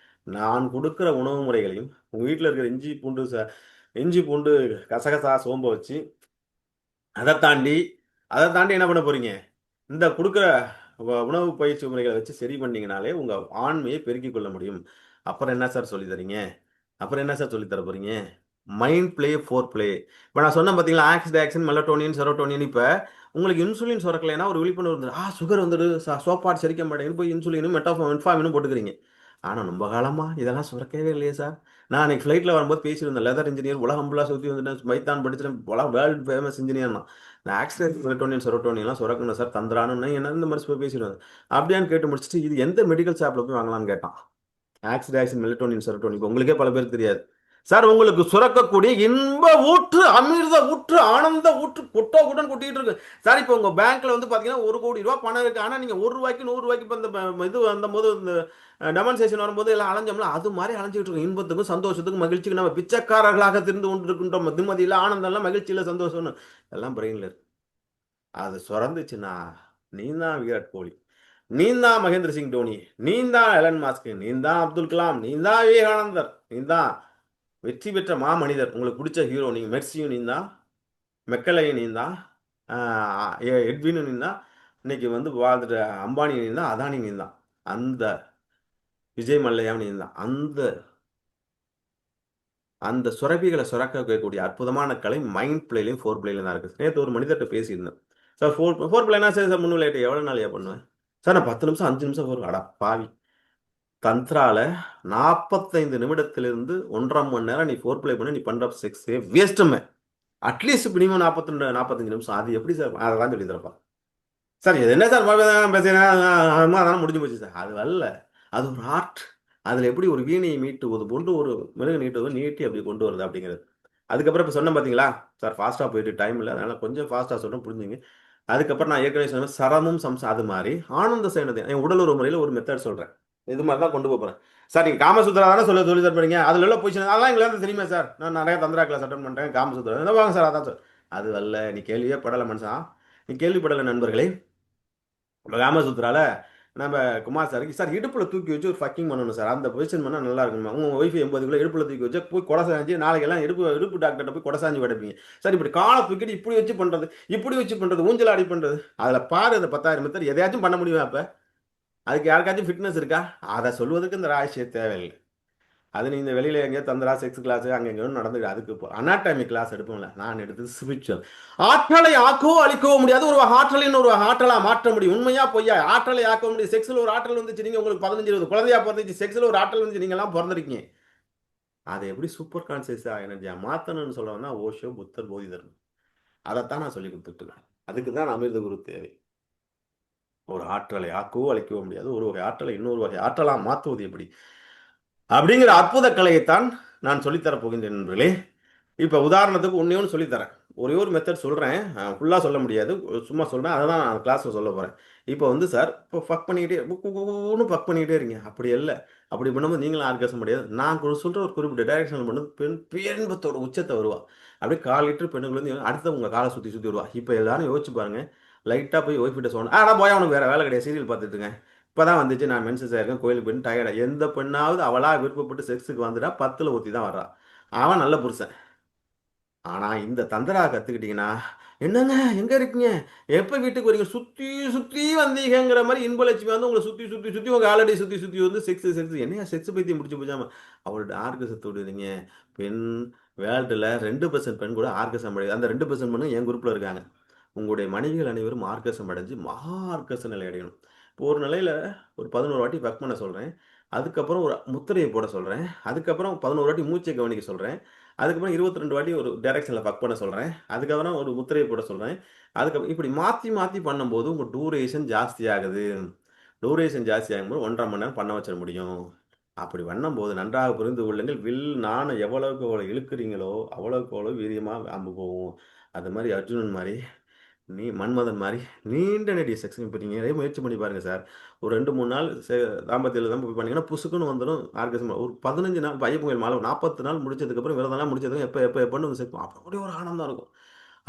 நான் கொடுக்குற உணவு முறைகளையும் உங்கள் வீட்டில் இருக்கிற இஞ்சி பூண்டு கசகசா சோம்பை வச்சு அதை தாண்டி என்ன பண்ண போகிறீங்க? இந்த கொடுக்குற உணவு பயிற்சி முறைகளை வச்சு சரி பண்ணிங்கனாலே உங்கள் ஆண்மையை பெருக்கிக் கொள்ள முடியும். அப்புறம் என்ன சார் சொல்லி தரீங்க? அப்புறம் என்ன சார் சொல்லித்தர போகிறீங்க? Mind play four play. இப்போ நான் சொன்னேன் பார்த்தீங்களா, ஆக்சின் மெலட்டோனின் செரோட்டோனின். இப்போ உங்களுக்கு இன்சுலின் சுரக்கலைன்னா ஒரு விழிப்புணர்வு வந்துடும். சுகர் வந்துடு, சோப்பாடு செரிக்க மாட்டேங்குது, போய் இன்சுலினும் மெட்ஃபார்மினும் போட்டுக்கிறீங்க. ஆனால் ரொம்ப காலமாக இதெல்லாம் சுரக்கவே இல்லையே சார். நான் அன்றைக்கி ஃப்ளைட்டில் வரும்போது பேசியிருந்தேன். லெதர் இன்ஜினியர், உலகம் ஃபுல்லாக சுற்றி வந்துட்டேன், பைத்தான் படிச்சுட்டேன், வேர்ல்டு ஃபேமஸ் இன்ஜினியர்னா. இந்த ஆக்சிடென்ட் மெலட்டோனின் செரோட்டோனின்லாம் சுரக்கணும் சார், தந்துரானுன்னு என்ன இந்த மாதிரி பேசிடுவேன். அப்படியான்னு கேட்டு முடிச்சுட்டு இது எந்த மெடிக்கல் ஷாப்பில் போய் வாங்கலான்னு கேட்டான். ஆக்சின் மெலட்டோனின் செரோட்டோனின் உங்களுக்கே பல பேர் தெரியாது சார். உங்களுக்கு சுரக்கக்கூடிய இன்ப ஊற்று, அமிர்த ஊற்று, ஆனந்த ஊற்று கொட்டோக்குடன் கொட்டிட்டு இருக்கு சார். இப்போ உங்க பேங்க்ல வந்து பாத்தீங்கன்னா 1 கோடி ரூபாய் பணம் இருக்கு. ஆனா நீங்க 1 ரூபாய்க்கு 100 ரூபாய்க்கு இப்போ இந்த இது வந்த போது, இந்த டெமான்ஸ்ட்ரேஷன் வரும்போது எல்லாம் அலைஞ்சோம்ல, அது மாதிரி அலைஞ்சிட்டு இருக்கோம். இன்பத்துக்கும் சந்தோஷத்துக்கும் மகிழ்ச்சிக்கு நம்ம பிச்சைக்காரர்களாக திருந்து கொண்டு இருக்கின்றோம். நிம்மதியில், ஆனந்தம்லாம், மகிழ்ச்சியில், சந்தோஷம்னு எல்லாம் பிரெயின்ல இருக்கு. அது சுரந்துச்சுன்னா நீ தான் விராட் கோலி, நீ தான் மகேந்திர சிங் தோனி, நீ தான் எலன் மாஸ்க், நீ தான் அப்துல் கலாம், நீ தான் விவேகானந்தர், நீ தான் வெற்றி பெற்ற மனிதர். உங்களுக்கு பிடிச்ச ஹீரோ நீங்கள் மெர்சியும் நீ தான், மெக்கலையும் நீ தான், எட்வினும் நீ தான், இன்னைக்கு வந்து வாழ்ந்துட்ட அம்பானி நீ தான், அதானி நீ தான், அந்த விஜய் மல்லையாவும் நீ தான். அந்த சுரப்பிகளை சுரக்க வைக்கக்கூடிய அற்புதமான கலை மைண்ட் பிளேலையும் ஃபோர் பிளேலையும் தான் இருக்குது. நேற்று ஒரு மனிதர்கிட்ட பேசியிருந்தேன் சார். ஃபோர் பிளேனா சரி சார், முன்னிலையிட்ட எவ்வளோ நாளையா பண்ணுவேன் சார்? நான் 10 நிமிஷம் 5 நிமிஷம் ஃபோர். அடா பாவி, தந்த்ரால 45 நிமிடத்திலிருந்து 1.5 மணி நேரம் நீ ஃபோர் பிளே பண்ணி நீ பண்ற செக்ஸே வேஸ்ட்டுமே. அட்லீஸ்ட் மினிமம் 42 45 நிமிஷம். அது எப்படி சார்? அதெல்லாம் சொல்லி தரப்பா சார். இது என்ன சார் பேசுறேன் அதெல்லாம் முடிஞ்சு போச்சு சார். அது அல்ல, அது ஒரு ஆர்ட். அதுல எப்படி ஒரு வீணையை மீட்டுவது போன்று ஒரு மெழுகு நீட்டுவது நீட்டி அப்படி கொண்டு வருது அப்படிங்கிறது. அதுக்கப்புறம் இப்போ சொன்னேன் பார்த்தீங்களா சார், ஃபாஸ்ட்டாக போயிட்டு டைம் இல்லை, அதனால கொஞ்சம் ஃபாஸ்ட்டாக சொன்னேன், புரிஞ்சுங்க. அதுக்கப்புறம் நான் ஏற்கனவே சொன்ன மாதிரி சரமும் சம்சம் அது மாதிரி ஆனந்த சேனது என் உடல் ஒரு முறையில் ஒரு மெத்தட் சொல்கிறேன். இது மாதிரி தான் கொண்டு போகிறேன் சார். நீங்கள் காமசூத்ரா தானே சொல்லி தரப்பீங்க. அதில் உள்ள பொசிஷன் அதெல்லாம் எங்களுக்கு தெரியுமா சார்? நான் நிறைய தந்திரா கிளாஸ் அட்டன் பண்ணுறேன். காமசூத்ரா என்ன வாங்க சார், அதான் சார். அது அல்ல, நீ கேள்வியே படலை மனுஷா, நீ கேள்விப்படலை நண்பர்களே. காமசூத்ரால நம்ம குமார் சாருக்கு சார் இடுப்புல தூக்கி வச்சு ஒரு ஃபக்கிங் பண்ணணும் சார். அந்த பொசிஷன் பண்ணால் நல்லா இருக்குமா? உங்கள் ஒய்ஃப் 80 கிலோ இடுப்புல தூக்கி வச்சு போய் கொடை சாஞ்சி நாளைக்கு எல்லாம் இடுப்பு டாக்டர்கிட்ட போய் கொடை சாஞ்சி கிடப்பீங்க சார். இப்படி காலை தூக்கிட்டு இப்படி வச்சு பண்ணுறது, இப்படி வச்சு பண்ணுறது, ஊஞ்சல் ஆடி பண்ணுறது, அதில் பாரு அந்த 10,000 மெத்தட் எதையாச்சும் பண்ண முடியுமா? அப்போ அதுக்கு யாருக்காச்சும் ஃபிட்னஸ் இருக்கா? அதை சொல்வதற்கு இந்த ராசியம் தேவையில்லை. அது நீ இந்த வெளியில் எங்கேயோ தந்திரா செக்ஸ் கிளாஸ் அங்கே எங்கேயோ நடந்துட்டு அதுக்கு இப்போ அனாட்டமி கிளாஸ் எடுப்போம்ல. நான் எடுத்தது ஸ்பிரிச்சுவல். ஆற்றலை ஆக்கவோ அழிக்கவோ முடியாது, ஒரு ஆற்றலின் ஒரு ஆற்றலாக மாற்ற முடியும். உண்மையா பொய்யா? ஆற்றலை ஆக்க முடியும். செக்ஸில் ஒரு ஆற்றல் வந்துச்சு, நீங்கள் உங்களுக்கு 15-20 குழந்தையா பிறந்துச்சு, செக்ஸில் ஒரு ஆற்றல் வந்துச்சு, நீங்கள்லாம் பிறந்திருக்கீங்க. அதை எப்படி சூப்பர் கான்சியஸாக எனர்ஜியாக மாற்றணும்னு சொல்லுவேன்னா ஓஷோ, புத்தர், போதிதர்மன். அதைத்தான் நான் சொல்லி கொடுத்துட்டு அதுக்கு தான் அமிர்த குரு தேவை. ஒரு ஆற்றலை ஆக்கவோ அழிக்கவோ முடியாது, ஒரு வகை ஆற்றலை இன்னொரு வகை ஆற்றலாக மாற்றுவது எப்படி அப்படிங்கிற அற்புத கலையைத்தான் நான் சொல்லித்தரப் போகின்றேன் நண்பர்களே. இப்போ உதாரணத்துக்கு ஒன்று சொல்லித்தரேன். ஒரே ஒரு மெத்தட் சொல்கிறேன், ஃபுல்லாக சொல்ல முடியாது, சும்மா சொல்கிறேன். அதை தான் நான் கிளாஸில் சொல்ல போகிறேன். இப்போ வந்து சார், இப்போ ஃபக் பண்ணிக்கிட்டே ஒன்று ஃபக் பண்ணிக்கிட்டே இருங்க. அப்படி இல்லை, அப்படி பண்ணும்போது நீங்களும் ஆர்கேசம் முடியாது. நான் சொல்கிற ஒரு குறிப்பிட்ட டைரக்ஷன் பண்ணது பேரின்பத்தோட உச்சத்தை வருவா. அப்படியே 1/4 லிட்டர் பெண்ணுக்கு வந்து அடுத்த உங்கள் காலை சுற்றி சுற்றி வருவா. இப்போ எல்லாரும் யோசிச்சு பாருங்கள். லைட்டாக போய் ஒய்ஃப் கிட்ட சொல்லணும், ஆனால் போய் அவனுக்கு வேறு வேலை கிடையாது, சீரியல் பார்த்துட்டுங்க, இப்போ தான் வந்துச்சு, நான் மென்சஸ் ஆயிருக்கேன், கோயிலுக்கு போயிட்டு டயர்டாக. எந்த பெண்ணாவது அவளாக விருப்பப்பட்டு செக்ஸுக்கு வந்துட்டா 10ல் ஒருத்தி தான் வர்றான். அவன் நல்ல புருஷன். ஆனால் இந்த தந்திரா கற்றுக்கிட்டிங்கன்னா, என்னங்க எங்கே இருக்கீங்க, எப்போ வீட்டுக்கு வரீங்க, சுற்றி சுற்றி வந்தீங்கிற மாதிரி இன்பலட்சுமி வந்து உங்களை சுற்றி சுற்றி சுற்றி உங்கள் ஆல்ரெடி சுற்றி சுற்றி வந்து செக்ஸ் என்னையா செக்ஸ் பைத்தியம் முடிச்சு போச்சாம அவளோட ஆர்கசத்தை விடுறீங்க. பெண் வேர்ல்டில் 2% பெண் கூட ஆர்கசம் அடையுது. அந்த 2% பெண்ணு என் குரூப்பில் இருக்காங்க. உங்களுடைய மனைவிகள் அனைவரும் ஆர்கசம் அடைஞ்சு மகா ஆர்கச நிலை அடையணும். இப்போ ஒரு நிலையில் ஒரு 11 வாட்டி ஒர்க் பண்ண சொல்கிறேன். அதுக்கப்புறம் ஒரு முத்திரையை போட சொல்கிறேன். அதுக்கப்புறம் 11 வாட்டி மூச்சை கவனிக்க சொல்கிறேன். அதுக்கப்புறம் 22 வாட்டி ஒரு டைரக்ஷனில் ஒர்க் பண்ண சொல்கிறேன். அதுக்கப்புறம் ஒரு முத்திரையை போட சொல்கிறேன். அதுக்கப்புறம் இப்படி மாற்றி மாற்றி பண்ணும்போது உங்கள் டூரேஷன் ஜாஸ்தி ஆகுது. டூரேஷன் ஜாஸ்தி ஆகும்போது 1.5 மணி நேரம் பண்ண வச்சிட முடியும். அப்படி பண்ணும்போது நன்றாக புரிந்து கொள்ளுங்கள். நாணை எவ்வளவுக்கு எவ்வளோ இழுக்கிறீங்களோ அவ்வளோக்கு அவ்வளோ வீரியமாக அம்பு போகும். அது மாதிரி அர்ஜுனன் மாதிரி, மன்மதன் மாதிரி நீண்ட நெடிய செக்ஸ். இப்போ நீங்கள் நிறைய முயற்சி பண்ணி பாருங்கள் சார். ஒரு 2-3 நாள் தாம்பத்தியில் தான் போய் பண்ணிங்கன்னா புசுக்குன்னு வந்துடும் ஆர்கசம். ஒரு 15 நாள் ஐயப்பன் மாலை 40 நாள் முடிச்சதுக்கப்புறம் விரதம்லாம் முடிச்சதுக்கு எப்போன்னு வந்து சேர்க்கும். அப்படியே ஒரு ஆனந்தம் இருக்கும்.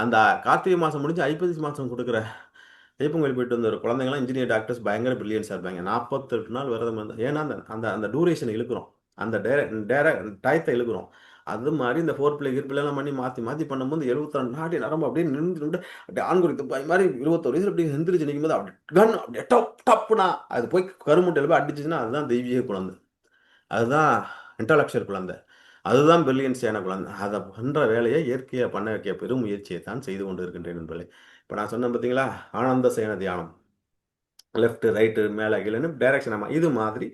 அந்த கார்த்திகை மாதம் முடிஞ்சு ஐப்பசி மாதம் கொடுக்குற ஐயப்பன் கோயில் போயிட்டு வந்த ஒரு குழந்தைங்களாம் இன்ஜினியர் டாக்டர்ஸ் பயங்கர பிரில்லியன்ஸாக இருப்பாங்க. 48 நாள் விரதம் வந்து, ஏன்னா அந்த அந்த அந்த டூரேஷனை இழுக்கிறோம், அந்த டயத்தை இழுக்கிறோம். அது மாதிரி இந்த ஃபோர் கிர்பிளெல்லாம் பண்ணி மாற்றி மாற்றி பண்ணும்போது 72 நாடி நரம்பு அப்படியே நின்று அப்படியே ஆண்குறி துப்பாய் மாதிரி 21 வயசில் அப்படி எந்திரிச்சு நிற்கும் போது அப்படி கன் அப்படியே டப்புனா அது போய் கருமுட்டையில் போய் அடிச்சிச்சுன்னா அதுதான் தெய்வீக குழந்தை, அதுதான் இன்டலெக்சுவல் குழந்தை, அதுதான் பிரில்லியன்ஸான குழந்தை. அதை பண்ணுற வேலையை இயற்கையாக பண்ண வைக்க பெரும் முயற்சியை தான் செய்து கொண்டு இருக்கின்றேன் நண்பர்களே. இப்போ நான் சொன்னேன் பார்த்தீங்களா, ஆனந்த சேன தியானம், லெஃப்ட் ரைட்டு மேலே கீழேன்னு டைரக்ஷன். ஆமாம், இது மாதிரி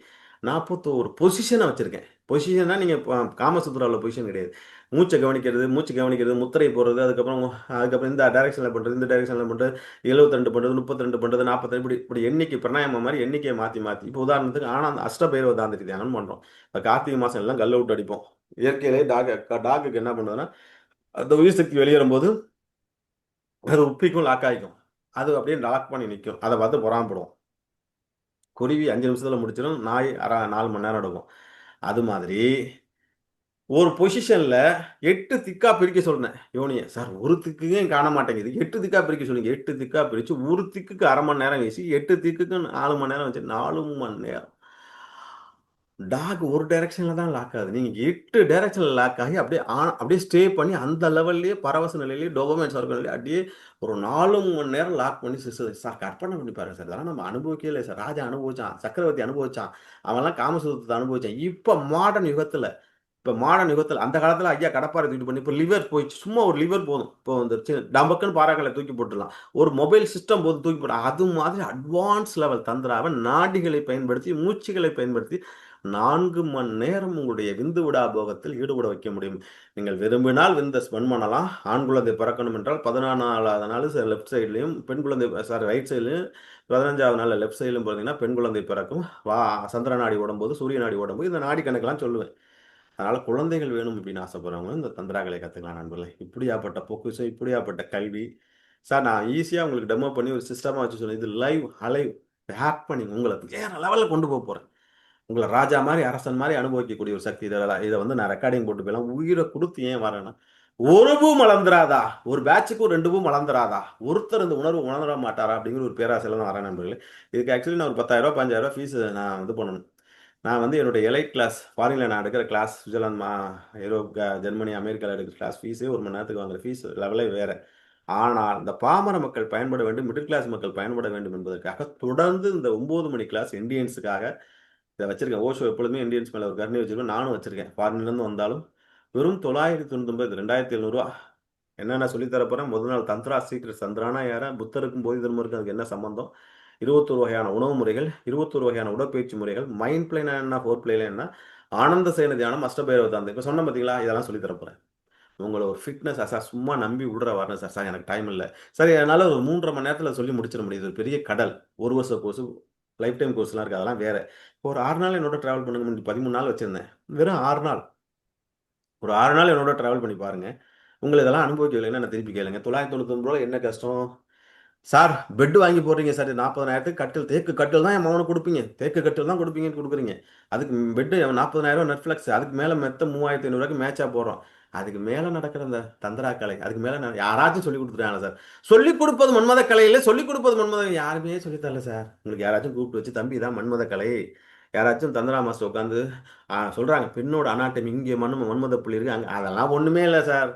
41 பொசிஷனை வச்சுருக்கேன். பொசிஷன்னா நீங்கள் காமசூத்ராவில் பொசிஷன் கிடையாது. மூச்சு கவனிக்கிறது, முத்திரை போடுறது, அதுக்கப்புறம் இந்த டைரக்ஷனில் பண்ணுறது, இந்த டைரக்ஷனில் பண்ணுறது, 72 பண்ணுறது, 32 பண்ணுறது, 42, இப்படி எண்ணிக்கை பிரணாயமம் மாதிரி எண்ணிக்கையை மாற்றி இப்போ உதாரணத்துக்கு ஆனந்த அஷ்டபைரவ தாந்திரி தியானம் பண்ணுறோம். இப்போ கார்த்திகை மாதம் எல்லாம் கல்லை விட்டு அடிப்போம். இயற்கையிலே டாக்குக்கு என்ன பண்ணுறதுன்னா, அந்த உயிர் சக்தி வெளியேறும்போது அது உப்பிக்கும், லாக் ஆகிக்கும், அது அப்படியே லாக் பண்ணி நிற்கும். அதை பார்த்து பொறாமப்படுவோம். குருவி 5 நிமிஷத்தில் முடிச்சிடும், நாய் 4 மணி நேரம் எடுக்கும். அது மாதிரி ஒரு பொசிஷனில் 8 திக்கா பிரிக்க சொல்றேன் யோனியை. சார் ஒரு திக்குங்க காண மாட்டேங்குது, 8 திக்கா பிரிக்க சொல்லுங்க. 8 திக்கா பிரித்து ஒரு திக்குக்கு 1/2 மணி நேரம் வீசி 8 திக்குக்கு 4 மணி நேரம் வச்சு 4 மணி நேரம் டாக் ஒரு டைரக்ஷனில் தான் லாக் ஆகுது. நீங்கள் 8 டைரக்ஷனில் லாக் ஆகி அப்படியே ஸ்டே பண்ணி அந்த லெவல்லையே பரவச நிலையிலேயே டோபமைன் சர்க்கிள்லேயே அப்படியே ஒரு 4 மணி நேரம் லாக் பண்ணி சார் கற்பனை பண்ணி பாருங்க சார். அதெல்லாம் நம்ம அனுபவிக்கவே இல்லை சார். ராஜா அனுபவிச்சான், சக்கரவர்த்தி அனுபவிச்சான், அவன்லாம் காமசூத்திரத்தை அனுபவிச்சான். இப்போ மாடர்ன் யுகத்தில் அந்த காலத்தில் ஐயா கடப்பாரை தூக்கி பண்ணி இப்போ லிவர் போயிடுச்சு. சும்மா ஒரு லிவர் போதும், இப்போ வந்துருச்சு, டம்பக்குன்னு பாறாக்களை தூக்கி போட்டுடலாம். ஒரு மொபைல் சிஸ்டம் போதும் தூக்கி போடலாம். அது மாதிரி அட்வான்ஸ் லெவல் தந்திராவை நாடிகளை பயன்படுத்தி மூச்சுகளை பயன்படுத்தி 4 மணி நேரம் உங்களுடைய விந்து விடா போகத்தில் ஈடுபட வைக்க முடியும். நீங்கள் விரும்பினால் விந்த ஸ்பெண்ட் பண்ணலாம். ஆண் குழந்தை பிறக்கணும் என்றால் 14வது நாள் லெஃப்ட் சைட்லையும், பெண் குழந்தை ரைட் சைட்லையும், 15வது நாள் லெஃப்ட் சைட்லையும் பார்த்தீங்கன்னா பெண் குழந்தை பிறக்கும். சந்திர நாடி ஓடும்போது, சூரிய நாடி ஓடும்போது இந்த நாடி கணக்கெல்லாம் சொல்லுவேன். அதனால குழந்தைகள் வேணும் அப்படின்னு ஆசைப்படுறவங்க இந்த தந்திராக்களை கற்றுக்கலாம் நண்பர்களே. இப்படியாப்பட்ட பொக்கிஷம், இப்படியாப்பட்ட கல்வி சார். நான் ஈஸியாக உங்களுக்கு டெமோ பண்ணி ஒரு சிஸ்டமாக வச்சு சொல்லுவேன். இது லைவ் அலைவ் ஹேக் பண்ணி உங்களை வேற லெவலில் கொண்டு போக போகிறேன். உங்களை ராஜா மாதிரி, அரசன் மாதிரி அனுபவிக்கக்கூடிய ஒரு சக்தி. இதை வந்து நான் ரெக்கார்டிங் போட்டு போயலாம். உயிரை கொடுத்து ஏன் வரேன்னா, ஒரு பூ மலர்ந்துராதா, ஒரு பேட்சுக்கு 2 பூ மலர்ந்துராதா, ஒருத்தர் இந்த உணர்வு உணர மாட்டாரா அப்படிங்கிற ஒரு பேராசையில் தான் வரேன் நண்பர்களே. இதுக்கு ஆக்சுவலி நான் ஒரு 10,000 15,000 ஃபீஸ் நான் இது பண்ணணும். நான் வந்து என்னுடைய எலைட் கிளாஸ், ஃபாரினில் நான் எடுக்கிற கிளாஸ், சுவிட்சர்லாந்து, யூரோப், ஜெர்மனி, அமெரிக்காவில் எடுக்கிற கிளாஸ் ஃபீஸே 1 மணி நேரத்துக்கு வாங்குற ஃபீஸ் லெவலே வேறு. ஆனால் இந்த பாமர மக்கள் பயன்பட வேண்டும், மிடில் கிளாஸ் மக்கள் பயன்பட வேண்டும் என்பதற்காக தொடர்ந்து இந்த 9 மணி கிளாஸ் இந்தியன்ஸுக்காக இதை வச்சிருக்கேன். ஓஷோ எப்பொழுதுமே இந்தியன்ஸ் மேலே ஒரு கருணை வச்சிருக்கேன். நானும் வச்சிருக்கேன். ஃபாரின்லேருந்து வந்தாலும் வெறும் 999, 2,700 என்னென்ன சொல்லித்தர போகிறேன். முதல் நாள் தந்த்ரா சீக்ரெட். சந்திரானா யாரா, புத்தருக்கும் போதி தர்மருக்கும் அதுக்கு என்ன சம்பந்தம், 21 வகையான உணவு முறைகள், 21 வகையான உடற்பயிற்சி முறைகள், மைண்ட் பிளேனா என்ன, ஃபோர் பிளேனா என்ன, ஆனந்த சேன தியானம், அஷ்டபைரவ தாந்தம். இப்போ சொன்ன பார்த்தீங்களா, இதெல்லாம் சொல்லித்தர போகிறேன். உங்களை ஒரு ஃபிட்னஸ் சார் சும்மா நம்பி விடுற வரணும் சார். சார் எனக்கு டைம் இல்லை சார், என்னால் ஒரு 3.5 மணி நேரத்தில் சொல்லி முடிச்சிட முடியுது. ஒரு பெரிய கடல், 1 வருஷ கோர்ஸ், லைஃப் டைம் கோர்ஸ்லாம் இருக்குது, அதெல்லாம் வேறு. இப்போ ஒரு 6 நாள் என்னோட ட்ராவல் பண்ணுங்க. 13 நாள் வச்சுருந்தேன், வெறும் 6 நாள். ஒரு 6 நாள் என்னோட ட்ராவல் பண்ணி பாருங்கள். உங்களை இதெல்லாம் அனுபவிக்கலைன்னா நான் திருப்பி கேளுங்க. 999 என்ன கஷ்டம் சார்? பெட் வாங்கி போடுறீங்க சார், 40,000 கட்டில், தேக்கு கட்டில் தான் என் மகனுக்கு கொடுப்பீங்க, தேக்கு கட்டில் தான் கொடுப்பீங்கன்னு கொடுக்குறீங்க. அதுக்கு பெட்டு 40,000 நெட்ஃப்ளிக்ஸ், அதுக்கு மேலே மெத்த 3,500 மேட்சாக போடுறோம். அதுக்கு மேலே நடக்கிற அந்த தந்திரா கலை, அதுக்கு மேலே யாராச்சும் சொல்லி கொடுத்துட்டாங்க சார்? சொல்லிக் கொடுப்பது மன்மத கலையில், சொல்லிக் கொடுப்பது மன்மத, யாருமே சொல்லித்தரல சார். உங்களுக்கு யாராச்சும் கூப்பிட்டு வச்சு தம்பி தான் மன்மத கலை, யாராச்சும் தந்திரா மாஸ்டர் உட்காந்து சொல்கிறாங்க பெண்ணோட அனாட்டமி இங்கே மன்மத புள்ளி இருக்குது அங்கே, அதெல்லாம் ஒன்றுமே இல்லை சார்.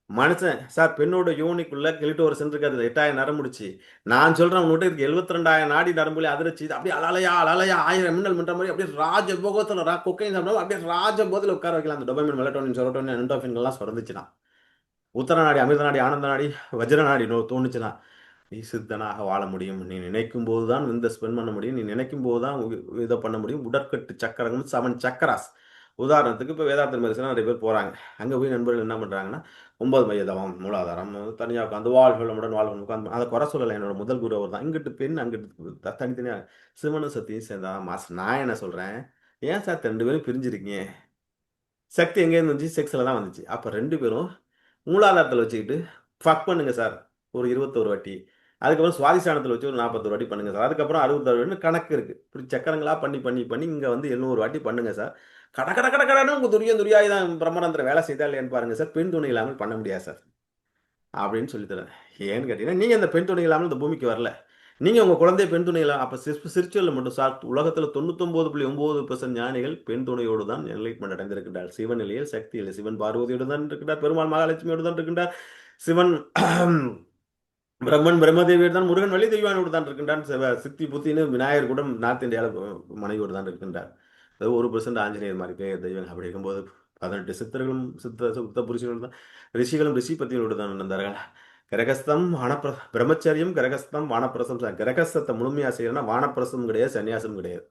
மனுஷன் சார், பெண்ணோட யூனிக்குள்ள கிளிட்டோரஸ் இருக்கு, அது 8,000 நரம்புடிச்சு. நான் சொல்றேன் உங்ககிட்ட இருக்கு 72,000 நாடி நரம்புல அதிர்ச்சி. அப்படியே அலலையா 1000 மின்னல் மின்ற மாதிரி அப்படியே ராஜபோகத்தில் கொக்கையும் சாப்பிடும், அப்படியே ராஜபோகத்தில் உட்கார வைக்கலாம். அந்த டொபமைன், மெலட்டோனின், செரோட்டோனின், என்டோஃபின் எல்லாம் சுரந்துச்சுன்னா, உத்தர நாடி, அமிர்த நாடி, ஆனந்த நாடி, வஜ்ர நாடி தோணுச்சுன்னா நீ சித்தனாக வாழ முடியும். நீ நினைக்கும் போது தான் இந்த ஸ்பெண்ட் பண்ண முடியும். நீ நினைக்கும் போது தான் இதை பண்ண முடியும். உடற்கட்டு சக்கரங்கள் 7 சக்கராஸ். உதாரணத்துக்கு இப்போ வேதாந்த மெடிசனாக நிறைய பேர் போகிறாங்க. அங்கே போய் நண்பர்கள் என்ன பண்ணுறாங்கன்னா 9 மைய தவம், மூலாதாரம், தனியாக உட்காந்து வாழ்களுடன் வாழ்கள் உட்காந்து, அதை குறை சொல்லலை. என்னோட முதல் குரு அவர் தான். இங்கிட்டு பெண், அங்கிட்டு தனித்தனியாக சிவனும் சக்தியும் சேர்ந்தா மாஸ். நான் என்ன சொல்கிறேன், ஏன் சார் 2 பேரும் பிரிஞ்சிருக்கீங்க? சக்தி எங்கேருந்து வந்துச்சு? செக்ஸில் தான் வந்துச்சு. அப்போ 2 பேரும் மூலாதாரத்தில் வச்சுக்கிட்டு ஃபக் பண்ணுங்க சார் ஒரு 21 வாட்டி. அதுக்கப்புறம் சுவாதிஷ்டானத்தில் வச்சு ஒரு 41 வாட்டி பண்ணுங்க சார். அதுக்கப்புறம் 66 வாட்டி கணக்கு இருக்குது. இப்படி சக்கரங்களாக பண்ணி பண்ணி பண்ணி இங்கே வந்து 700 வாட்டி பண்ணுங்க சார். கட கட கட கடன்னு உங்கள் துரியாய் தான் பிரம்மரந்திர வேலை செய்தா இல்லையான்னு பாருங்க சார். பெண் துணை இல்லாமல் பண்ண முடியாது சார் அப்படின்னு சொல்லித்தரேன். ஏன்னு கேட்டீங்கன்னா, நீங்கள் அந்த பெண் துணை இல்லாமல் இந்த பூமிக்கு வரல. நீங்கள் உங்கள் குழந்தைய பெண் துணை இல்லாமல், அப்போ ஸ்பிரிச்சுவலில் மட்டும் சார் உலகத்தில் 99.9% ஞானிகள் பெண் துணையோடு தான் என்லைட்மெண்ட் அடைந்திருக்கிறார். சிவன் இல்லையே சக்தி இல்லை. சிவன் பார்வதியோடு தான் இருக்கின்றார், பெருமாள் மகாலட்சுமியோடு தான் இருக்கின்றார், சிவன் பிரம்மன் பிரம்மதேவியோடு தான், முருகன் வள்ளி தெய்வானோடு தான் இருக்கின்றான், சித்தி புத்தின்னு விநாயகர் கூட நார்த் இந்தியாவில் மனைவியோடு தான் இருக்கின்றார். அது 1% ஆஞ்சநேயர் மாதிரி பேர் தெய்வம். அப்படி இருக்கும்போது 18 சித்தர்களும் சுத்த புருஷனோடு தான், ரிஷிகளும் ரிஷி பத்தியோடு தான் இருந்தார்கள். கிரகஸ்தம் பிரம்மச்சரியம், கிரகஸ்தம் வானப்பிரசம். கிரகஸ்தத்தை முழுமையாக செய்யணும்னா வானப்பிரசம் கிடையாது, சன்னியாசம் கிடையாது.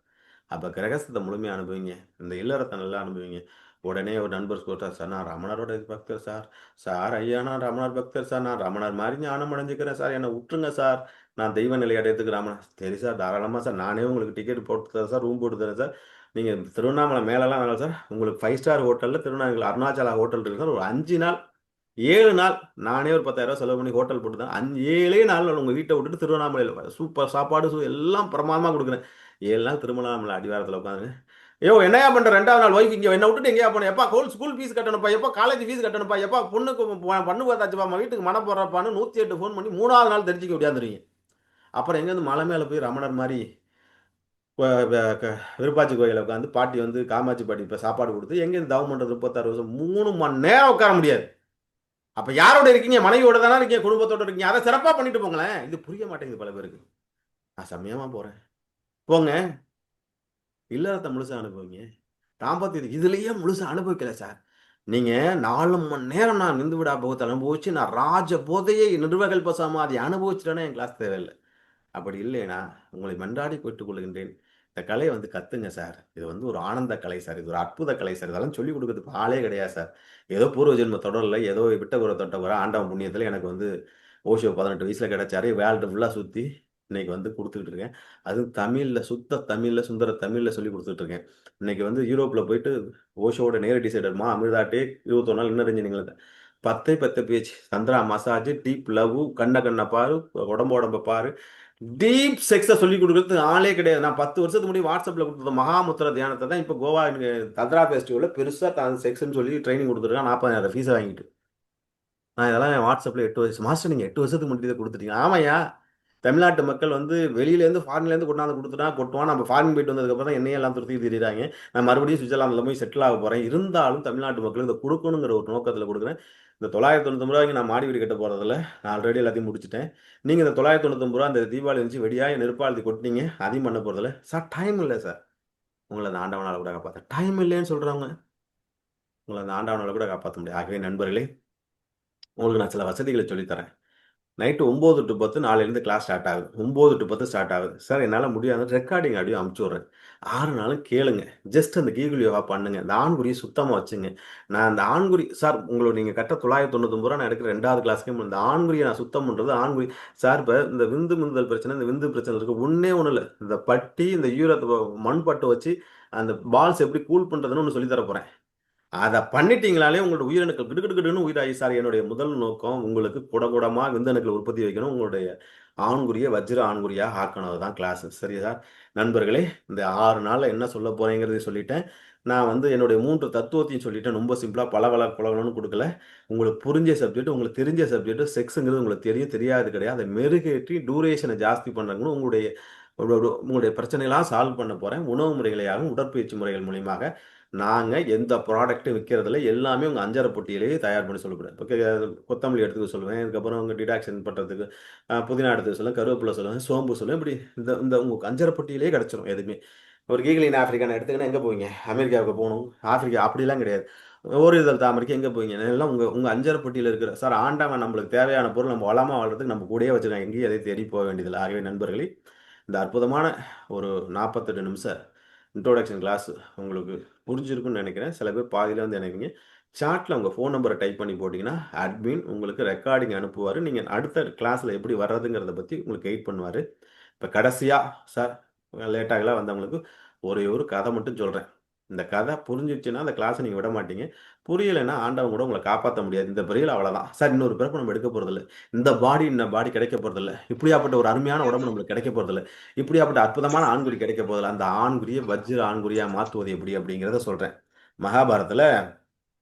அப்போ கிரகஸ்தத்தை முழுமையாக அனுபவிங்க, இந்த இல்லறத்தை நல்லா அனுபவிங்க. உடனே ஒரு நண்பர் சொல்கிறார், சார் நான் ரமணரோட பக்தர் சார். சார் ஐயா நான் ரமணர் பக்தர் சார், நான் ரமணர் மாதிரி ஞானம் அடைஞ்சிக்கிறேன் சார், என்னை விட்டுருங்க சார், நான் தெய்வ நிலை அடையத்துக்கு ரமணர். சரி சார் தாராளமாக சார், நானே உங்களுக்கு டிக்கெட் போட்டு தரேன் சார், ரூம் போட்டு தரேன் சார். நீங்கள் திருவண்ணாமலை மேலெலாம் வேணாம் சார், உங்களுக்கு 5 ஸ்டார் ஹோட்டலில் திருவண்ணாமலை அருணாச்சலா ஹோட்டல் இருக்குது சார். ஒரு 5 நாள் 7 நாள் நானே ஒரு 10,000 செலவு பண்ணி ஹோட்டல் போட்டு தான் 7 நாள் உங்கள் வீட்டை விட்டுட்டு திருவண்ணாமலையில் சூப்பர் சாப்பாடு எல்லாம் பிரமாதமாக கொடுக்குறேன். 7 நாள் திருவண்ணாமலை அடிவாரத்தில் உட்காந்துங்க. ஐயோ என்னையா பண்ணுற, 2வது நாள் ஒய்ஃப் இங்கே என்னை விட்டுட்டு எங்கேயா போனேன், எப்பா ஸ்கூல் ஃபீஸ் கட்டணும்ப்பா, எப்போ காலேஜ் ஃபீஸ் கட்டணும்ப்பா, எப்பா பொண்ணுக்கு பண்ணு பார்த்தாச்சுப்பா, வீட்டுக்கு மன போடுறப்பான்னு 108 ஃபோன் பண்ணி 3வது நாள் தெரிஞ்சுக்க முடியாதுறீங்க. அப்புறம் எங்கேருந்து மலை மேலே போய் ரமணர் மாதிரி விருப்பாச்சி கோயிலில் உட்காந்து பாட்டி வந்து காமாட்சி பாட்டி இப்போ சாப்பாடு கொடுத்து எங்கேருந்து தவம் பண்ணுறது 36 வருஷம் 3 மணி நேரம் உட்கார முடியாது. அப்போ யாரோட இருக்கீங்க? மனைவியோட தானே இருக்கீங்க, குடும்பத்தோட இருக்கீங்க, அதை சிறப்பாக பண்ணிட்டு போங்களேன். இது புரிய மாட்டேங்குது பல பேருக்கு. நான் செம்மையமாக போகிறேன் போங்க, இல்லறத்தை முழுசாக அனுபவிங்க. தாம்பத்தியத்துக்கு இதுலேயே முழுசாக அனுபவிக்கல சார். நீங்கள் 4 மணி நேரம் நான் நின்று விடா போகத்தை அனுபவிச்சு நான் ராஜ போதையை நிர்வகல்ப சமாதி அனுபவிச்சிட்டேன்னா என் கிளாஸ் தேவையில்லை. அப்படி இல்லைனா உங்களை மன்றாடி கேட்டுக் கொள்கின்றேன், இந்த கலையை வந்து கத்துங்க சார். இது வந்து ஒரு ஆனந்த கலை சார். இது ஒரு அற்புத கலை சார். இதெல்லாம் சொல்லிக் கொடுக்கறதுக்கு ஆளே கிடையாது சார். ஏதோ பூர்வ ஜென்ம தொடர்ல ஏதோ விட்ட குறை தொட்ட குறை ஆண்டவன் புண்ணியத்துல எனக்கு வந்து ஓஷோ 18 வயசுல கிடைச்சாரு. வேர்ல்டு ஃபுல்லா சுத்தி இன்னைக்கு வந்து குடுத்துக்கிட்டு இருக்கேன். அதுவும் தமிழ்ல, சுத்த தமிழ்ல, சுந்தர தமிழ்ல சொல்லிக் குடுத்துட்டு இருக்கேன். இன்னைக்கு வந்து யூரோப்ல போயிட்டு ஓஷோவோட நேரடி சைடர்மா அமிர்தா டேக் 21 நாள் இன்னர் இன்ஜினியரிங்ல 10 page tantra massage, deep love, கண்ண கண்ண பாரு, உடம்பு உடம்ப பாரு, டீப் செக்ஸை சொல்லிக் கொடுக்கறதுக்கு ஆளே கிடையாது. நான் 10 வருஷத்துக்கு முன்னாடி வாட்ஸ்அப்ல கொடுத்த மகாமுத்திர தியானத்தை தான் இப்போ கோவா தத்ரா ஃபெஸ்டிவல்ல பெருசா செக்ஸ்ன்னு சொல்லி ட்ரைனிங் கொடுத்துருக்கான். 40,000 ஃபீஸை வாங்கிட்டு நான் இதெல்லாம் என் வாட்ஸ்அப்ல 8 வருஷம் மாஸ்டர் நீங்க 8 வருஷத்துக்கு முன்னாடி இதை கொடுத்துட்டீங்க. ஆமாய்யா, தமிழ்நாட்டு மக்கள் வந்து வெளியிலேருந்து ஃபாரின்லேருந்து கொண்டாந்து கொடுத்துட்டா கொட்டுவான். நம்ம ஃபாரின் போயிட்டு வந்ததுக்கப்புறம் தான் என்னையெல்லாம் துரத்தி திரியிறாங்க. நான் மறுபடியும் சுவிட்சர்லாந்தில் போய் செட்டில் ஆக போகிறேன். இருந்தாலும் தமிழ்நாட்டு மக்களுக்கு இதை கொடுக்கணுங்கிற ஒரு நோக்கத்தில் கொடுக்குறேன். இந்த 999 ரூபாய்க்கு நான் மாடி வீடு கட்ட போகிறதில்ல. நான் ஆல்ரெடி எல்லாத்தையும் முடிச்சிட்டேன். நீங்கள் இந்த 999 ரூபா அந்த தீபாவளி இருந்துச்சு வெடியாக நெருப்பாளத்தி கொட்டினீங்க. அதையும் பண்ண போகிறதில்ல சார். டைம் இல்லை சார். உங்களை அந்த ஆண்டவனால் கூட காப்பாற்ற டைம் இல்லைன்னு சொல்கிறவங்க உங்களை அந்த ஆண்டவனால் கூட காப்பாற்ற முடியாது. ஆகவே நண்பர்களே, உங்களுக்கு நான் சில வசதிகளை சொல்லித்தரேன். நைட்டு 9 to 10 நாளையிலேருந்து கிளாஸ் ஸ்டார்ட் ஆகுது. 9 to 10 ஸ்டார்ட் ஆகுது. சார் என்னால் முடியாது, ரெக்கார்டிங் ஆடியோ அமுச்சு விட்றேன். 6 நாளும் கேளுங்க. ஜஸ்ட் அந்த கீகுல் யோகா பண்ணுங்க. இந்த ஆண்குறியை சுத்தமாக வச்சுங்க. நான் அந்த ஆண்குறி சார் உங்களை நீங்கள் கட்ட 999 ரூபா நான் எடுக்கிற 2வது கிளாஸ்க்கே இந்த ஆண்குறியை நான் சுத்தம் பண்ணுறது ஆண்குறி சார். இப்போ இந்த விந்து முந்துதல் பிரச்சனை, இந்த விந்து பிரச்சனை இருக்குது. ஒன்றே ஒன்றும் இல்லை, இந்த பட்டி இந்த யூரத்தை மண் பட்டு வச்சு அந்த பால்ஸ் எப்படி கூல் பண்ணுறதுன்னு ஒன்று சொல்லித்தர போகிறேன். அதை பண்ணிட்டீங்களாலே உங்களோட உயிரணுக்கள் கிடுக்கிடுன்னு உயிராகி சார். என்னுடைய முதல் நோக்கம் உங்களுக்கு குடகுடமாக விந்தணுக்கள் உற்பத்தி வைக்கணும், உங்களுடைய ஆண்குறிய வஜ்ர ஆண்குறியாக ஆக்கணும் தான் கிளாஸ். சரி சார் நண்பர்களே, இந்த 6 நாளில் என்ன சொல்ல போகிறேங்கிறதையும் சொல்லிட்டேன். நான் வந்து என்னுடைய 3 தத்துவத்தையும் சொல்லிட்டேன். ரொம்ப சிம்பிளாக பலவள குலவலன்னு கொடுக்கல. உங்களுக்கு புரிஞ்ச சப்ஜெக்ட், உங்களுக்கு தெரிஞ்ச சப்ஜெக்ட், செக்ஸுங்கிறது உங்களுக்கு தெரியும் தெரியாது கிடையாது. அதை மெருகேற்றி டூரேஷனை ஜாஸ்தி பண்ணுறதுன்னு உங்களுடைய பிரச்சனைலாம் சால்வ் பண்ண போகிறேன். உணவு முறைகளையாகவும் உடற்பயிற்சி முறைகள் மூலியமாக நாங்கள் எந்த ப்ராடக்ட்டும் விற்கிறதில்ல. எல்லாமே உங்கள் அஞ்சரை பொட்டியிலேயே தயார் பண்ணி சொல்லப்படுறேன். இப்போ கொத்தமல்லி எடுத்துக்க சொல்லுவேன். அதுக்கப்புறம் உங்கள் டிடாக்ஷன் பண்ணுறதுக்கு புதினா எடுத்துக்க சொல்லுவேன், கருவேப்பிலை சொல்லுவேன், சோம்பு சொல்லுவேன். இப்படி இந்த இந்த உங்கள் அஞ்சரை பொட்டியிலேயே கிடச்சிரும் எதுவுமே. ஒரு கீகிலின் ஆஃப்ரிக்கான எடுத்துக்கினா எங்கே போவீங்க? அமெரிக்காவுக்கு போகணும், ஆஃப்ரிக்கா அப்படிலாம் கிடையாது. ஒரு இதழ் தாமரைக்கு எங்கே போவீங்க? எல்லாம் உங்கள் அஞ்சரை பொட்டியில் இருக்கிற சார். ஆண்டவன் நம்மளுக்கு தேவையான பொருள் நம்ம வளமாக வாழ்றதுக்கு நம்ம கூடயே வச்சுருக்காங்க. எங்கேயும் எதை தேடி போக வேண்டியதில்லை. ஆகவே நண்பர்களே, இந்த அற்புதமான ஒரு 48 நிமிஷம் இன்ட்ரோடக்ஷன் கிளாஸ் உங்களுக்கு புரிஞ்சிருக்குன்னு நினைக்கிறேன். சில பேர் பாதியில் வந்து நினைப்பீங்க. சாட்டில் உங்கள் ஃபோன் நம்பரை டைப் பண்ணி போட்டிங்கன்னா அட்மின் உங்களுக்கு ரெக்கார்டிங் அனுப்புவார். நீங்கள் அடுத்த கிளாஸில் எப்படி வர்றதுங்கிறத பற்றி உங்களுக்கு கைட் பண்ணுவார். இப்போ கடைசியாக சார் லேட்டாகலாம் வந்தவங்களுக்கு ஒரே ஒரு கதை மட்டும் சொல்கிறேன். இந்த கதை புரிஞ்சிச்சுன்னா அந்த கிளாஸை நீங்கள் விட மாட்டீங்க. புரியலைன்னா ஆண்டவன் கூட உங்களை காப்பாற்ற முடியாது. இந்த பிறகு அவ்வளோதான் சார். இன்னொரு பிறப்பு நம்ம எடுக்க போகிறதில்ல. இந்த பாடி கிடைக்க போகிறதில்ல. இப்படியாப்பட்ட ஒரு அருமையான உடம்பு நம்மளுக்கு கிடைக்க போகிறதில்ல. இப்படியாப்பட்ட அற்புதமான ஆண்குறி கிடைக்க போதில்லை. அந்த ஆண்குறியை வஜ்ர ஆண்குறியாக மாற்றுவது எப்படி அப்படிங்கிறத சொல்கிறேன். மகாபாரத்தில்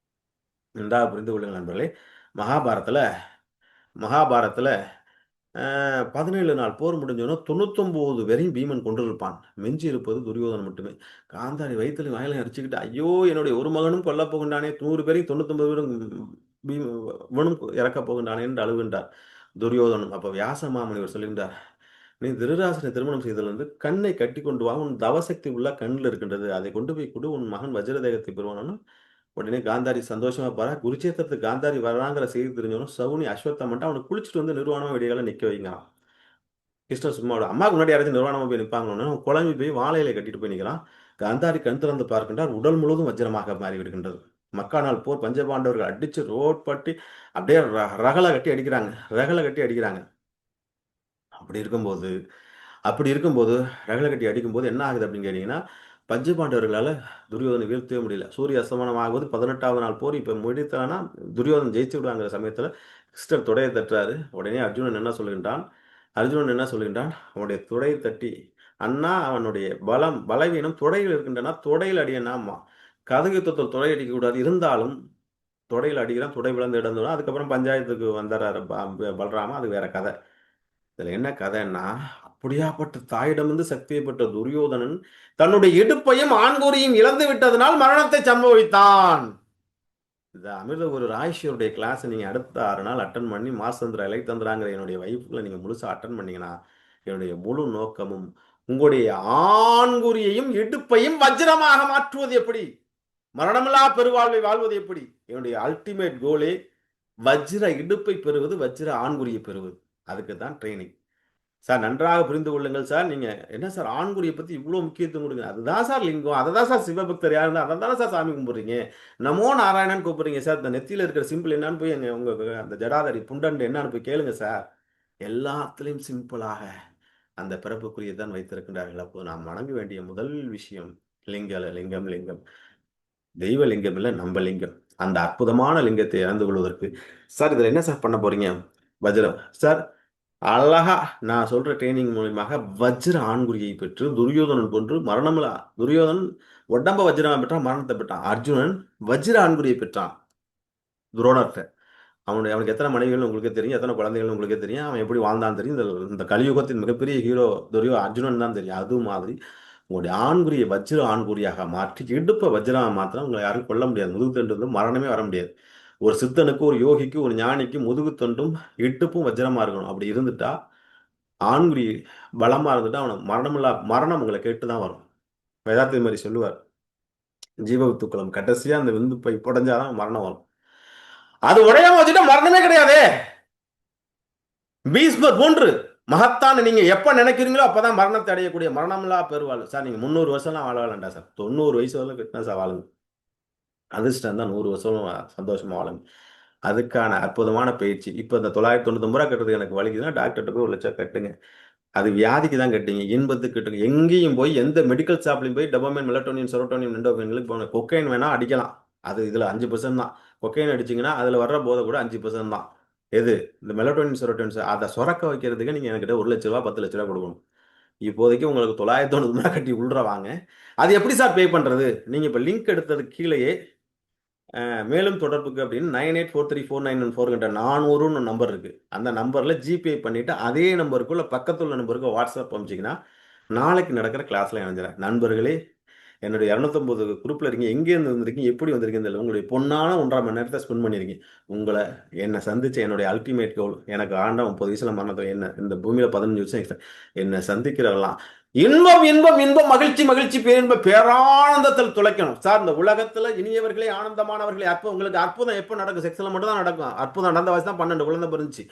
நன்றாக புரிந்து கொள்ளுங்கள் நண்பர்களே. மகாபாரத்தில் 17 நாள் போர் முடிஞ்சோன்னா 99 பேரையும் பீமன் கொண்டிருப்பான். மிஞ்சி இருப்பது துரியோதனன் மட்டுமே. காந்தாரி வயிற்றுல வாயிலையும் அடிச்சுக்கிட்டு ஐயோ என்னுடைய ஒரு மகனும் கொல்லப் போகின்றானே, 100 பேரையும் 99 பேரும் இவனும் இறக்கப் போகின்றானே என்று அழுகின்றார் துரியோதனன். அப்போ வியாச மாமுனிவர் சொல்கின்றார், நீ திருதராசனை திருமணம் செய்தல் வந்து கண்ணை கட்டி கொண்டு வா, உன் தவசக்தி உள்ள கண்ணில் இருக்கின்றது, அதை கொண்டு போய் கொடு, உன் மகன் வஜ்ரதேகத்தை பெறுவானு. உடனே காந்தாரி சந்தோஷமா பாரா. குருச்சேத்திரத்துக்கு காந்தாரி வராங்கிற செய்தி தெரிஞ்சவனும் சவுனி அஸ்வத்தாமன்ட்டு அவனை குளிச்சுட்டு வந்து நிர்வாணமா விடியகால நிற்க வைக்கிறான். கிருஷ்ணன் சும்மா அம்மாவுக்கு முன்னாடி யாராச்சும் நிர்வாணமா போய் நிற்பாங்கன்னு குழம்பி போய் வாழையில கட்டிட்டு போய் நிற்கிறான். காந்தாரி கண் திறந்து பார்க்கின்றார். உடல் முழுவதும் வஜ்ரமாக மாறி விடுகின்றது. மக்கானால் போர் பஞ்சபாண்டவர்கள் அடிச்சு ரோட் பட்டி அப்படியே ரகலை கட்டி அடிக்கிறாங்க. அப்படி இருக்கும்போது ரகலை கட்டி அடிக்கும்போது என்ன ஆகுது அப்படின்னு கேட்டீங்கன்னா, பஞ்சபாண்டவர்களால் துரியோதனை வீழ்த்தவே முடியல. சூரிய அஸ்தமனம் ஆகுவது 18வது நாள் போர். இப்போ முடித்தானா துரியோதன் ஜெயிச்சு விடுவாங்கிற சமயத்தில் கிருஷ்ணர் தொடையை தட்டுறாரு. உடனே அர்ஜுனன் என்ன சொல்லுகின்றான், அவனுடைய தொடையை தட்டி, அண்ணா அவனுடைய பலவீனம் தொடையில் இருக்கின்றனா, தொடையில் அடியனாமா. கதயுத்தத்தில் தொடை அடிக்கக்கூடாது, இருந்தாலும் தொடையில் அடிக்கிறான், தொடை விழுந்து இடந்தோன்னா. அதுக்கப்புறம் பஞ்சாயத்துக்கு வந்துடுறாரு பலராமா. அது வேற கதை. இதில் என்ன கதைன்னா, அப்படியாப்பட்ட தாயிடமிருந்து சக்தியை பெற்ற துரியோதனன் தன்னுடைய இடுப்பையும் ஆண்குறியும் இழந்து விட்டதனால் மரணத்தை சம்பவித்தான். இந்த அமிர்த ஒரு ராய்ஷியருடைய கிளாஸை நீங்கள் அடுத்த 6 நாள் அட்டன் பண்ணி மாசந்திர இலை தந்துறாங்கிற என்னுடைய வைஃபில் நீங்கள் முழுசாக அட்டன் பண்ணீங்கன்னா, என்னுடைய முழு நோக்கமும் உங்களுடைய ஆண்குறியையும் இடுப்பையும் வஜ்ரமாக மாற்றுவது எப்படி, மரணமில்லா பெருவாழ்வை வாழ்வது எப்படி. என்னுடைய அல்டிமேட் கோலே வஜ்ர இடுப்பை பெறுவது, வஜ்ர ஆண்குறியை பெறுவது. அதுக்கு தான் ட்ரைனிங். சார் நன்றாக புரிந்து கொள்ளுங்கள் சார். நீங்க என்ன சார் ஆண்குறியை பத்தி இவ்வளோ முக்கியத்துவம் கொடுங்க. அதுதான் சார் லிங்கம். அதை தான் சார் சிவபக்தர் யாருன்னா அதை தானே சார் சாமி கும்பிடுறீங்க. நமோ நாராயணன் கூப்பிடுறீங்க சார். இந்த நெத்தியில இருக்கிற சிம்பிள் என்னன்னு போய் உங்க அந்த ஜடாதரி புண்டன் என்னன்னு போய் கேளுங்க சார். எல்லாத்துலேயும் சிம்பிளாக அந்த பிறப்புக்குரிய தான் வைத்திருக்கின்றார்கள். அப்போ நாம் வணங்க வேண்டிய முதல் விஷயம் லிங்கம். தெய்வ லிங்கம் இல்லை, நம்ம லிங்கம். அந்த அற்புதமான லிங்கத்தை இழந்து கொள்வதற்கு சார் இதில் என்ன சார் பண்ண போறீங்க? வஜ்ரம் சார் அழகா நான் சொல்ற ட்ரைனிங் மூலியமாக வஜ்ர ஆண்குறியை பெற்று துரியோதனன் போன்று மரணமில்லா துரியோதனன் உடம்ப வஜ்ரமா பெற்றான், மரணத்தை பெற்றான். அர்ஜுனன் வஜ்ர ஆண்குறியை பெற்றான் துரோணர்கிட்ட. அவனுக்கு எத்தனை மனைவிகள் உங்களுக்கே தெரியும், எத்தனை குழந்தைகள் உங்களுக்கே தெரியும், அவன் எப்படி வாழ்ந்தான்னு தெரியும். இந்த கலியுகத்தின் மிகப்பெரிய ஹீரோ அர்ஜுனன் தான் தெரியும். அது மாதிரி உங்களுடைய ஆண்குறியை வஜ்ர ஆண்குறியாக மாற்றி இடுப்பை வஜ்ரமாக மாத்திரம் உங்களை யாரும் கொல்ல முடியாது. முதுகுத்தண்டு மரணமே வர முடியாது. ஒரு சித்தனுக்கு, ஒரு யோகிக்கு, ஒரு ஞானிக்கு முதுகுத்தண்டும் இடுப்பும் வஜ்ரமா இருக்கணும். அப்படி இருந்துட்டா ஆண்குறி பலமா இருந்துட்டா அவனை மரணம் உங்களை கேட்டு தான் வரும். வேதாத்திரி மாதிரி சொல்லுவார், ஜீவத்துக்குளம் கடைசியா அந்த விந்து பை புடஞ்சாதான் மரணம் வரும். அது உடையாம வச்சுட்டா மரணமே கிடையாதே. பீஸ்மர் போன்று மகத்தான் நீங்க எப்ப நினைக்கிறீங்களோ அப்பதான் மரணத்தை அடையக்கூடிய மரணமில்லா பெருவாள். சார் நீங்க 300 வருஷம்லாம் வாழ வேண்டாம் சார். 90 வயசு வரலாம் கிட்ட சார் வாழுங்க. அதிர்ஷ்டம் தான் 100 வருஷம் சந்தோஷமா வாழுங்க. அதுக்கான அற்புதமான பயிற்சி. இப்போ இந்த 999 ரூபா கட்டுறதுக்கு எனக்கு வலிக்குதுன்னா டாக்டர்கிட்ட போய் 1 லட்சம் கட்டுங்க. அது வியாதிக்கு தான் கட்டுங்க, இன்பத்துக்கு கட்டுங்க. எங்கேயும் போய் எந்த மெடிக்கல் ஷாப்லையும் போய் டோபமைன், மெலட்டோனின், செரோட்டோனின், எண்டோர்ஃபின்களுக்கு போகணும். கொக்கைன் வேணா அடிக்கலாம், அது இதில் 5% தான். கொக்கைன் அடிச்சிங்கன்னா அதில் வர்ற போதை கூட 5% தான். எது இந்த மெலட்டோனின், செரோட்டோனின் அதை சுரக்க வைக்கிறதுக்கு நீங்கள் என்கிட்ட 1 லட்ச ரூபா 10 லட்ச ரூபா கொடுக்கணும். இப்போதைக்கு உங்களுக்கு 990 ரூபா கட்டி உள்ற வாங்க. அது எப்படி சார் பே பண்ணுறது? நீங்கள் இப்போ லிங்க் எடுத்தது கீழேயே மேலும் தொடர்புக்கு அப்படின்னு 98434914 400 நம்பர் இருக்கு. அந்த நம்பர்ல ஜிபே பண்ணிட்டு அதே நம்பருக்குள்ள பக்கத்துல நம்பருக்கு வாட்ஸ்அப் அனுப்பிச்சிங்கன்னா நாளைக்கு நடக்கிற கிளாஸ்ல இணைஞ்சிடறேன். நண்பர்களே, என்னுடைய 250 குரூப்ல இருக்கீங்க, எங்கேருந்து வந்திருக்கீங்க, எப்படி வந்திருக்கீங்க, உங்களுடைய பொண்ணான 1.5 மணி நேரத்தை ஸ்பெண்ட் பண்ணிருக்கீங்க. உங்களை என்னை சந்திச்ச என்னுடைய அல்டிமேட் கோல், எனக்கு ஆண்ட 30 வயசுல மரணத்தை என்ன இந்த பூமியில 15 வருஷம் என்னை சந்திக்கிறவெல்லாம் இன்பம் இன்பம் இன்பம் மகிழ்ச்சி பேரின்ப பேரானந்தத்தில் துளைக்கணும். சார் இந்த உலகத்துல இனியவர்களே ஆனந்தமானவர்களே உங்களுக்கு அற்புதம் எப்போ நடக்கும்? செக்ஸ்ல மட்டும் தான் நடக்கும். அற்புதம் நடந்த வயசு தான் 12 குழந்தை பிறந்துச்சு.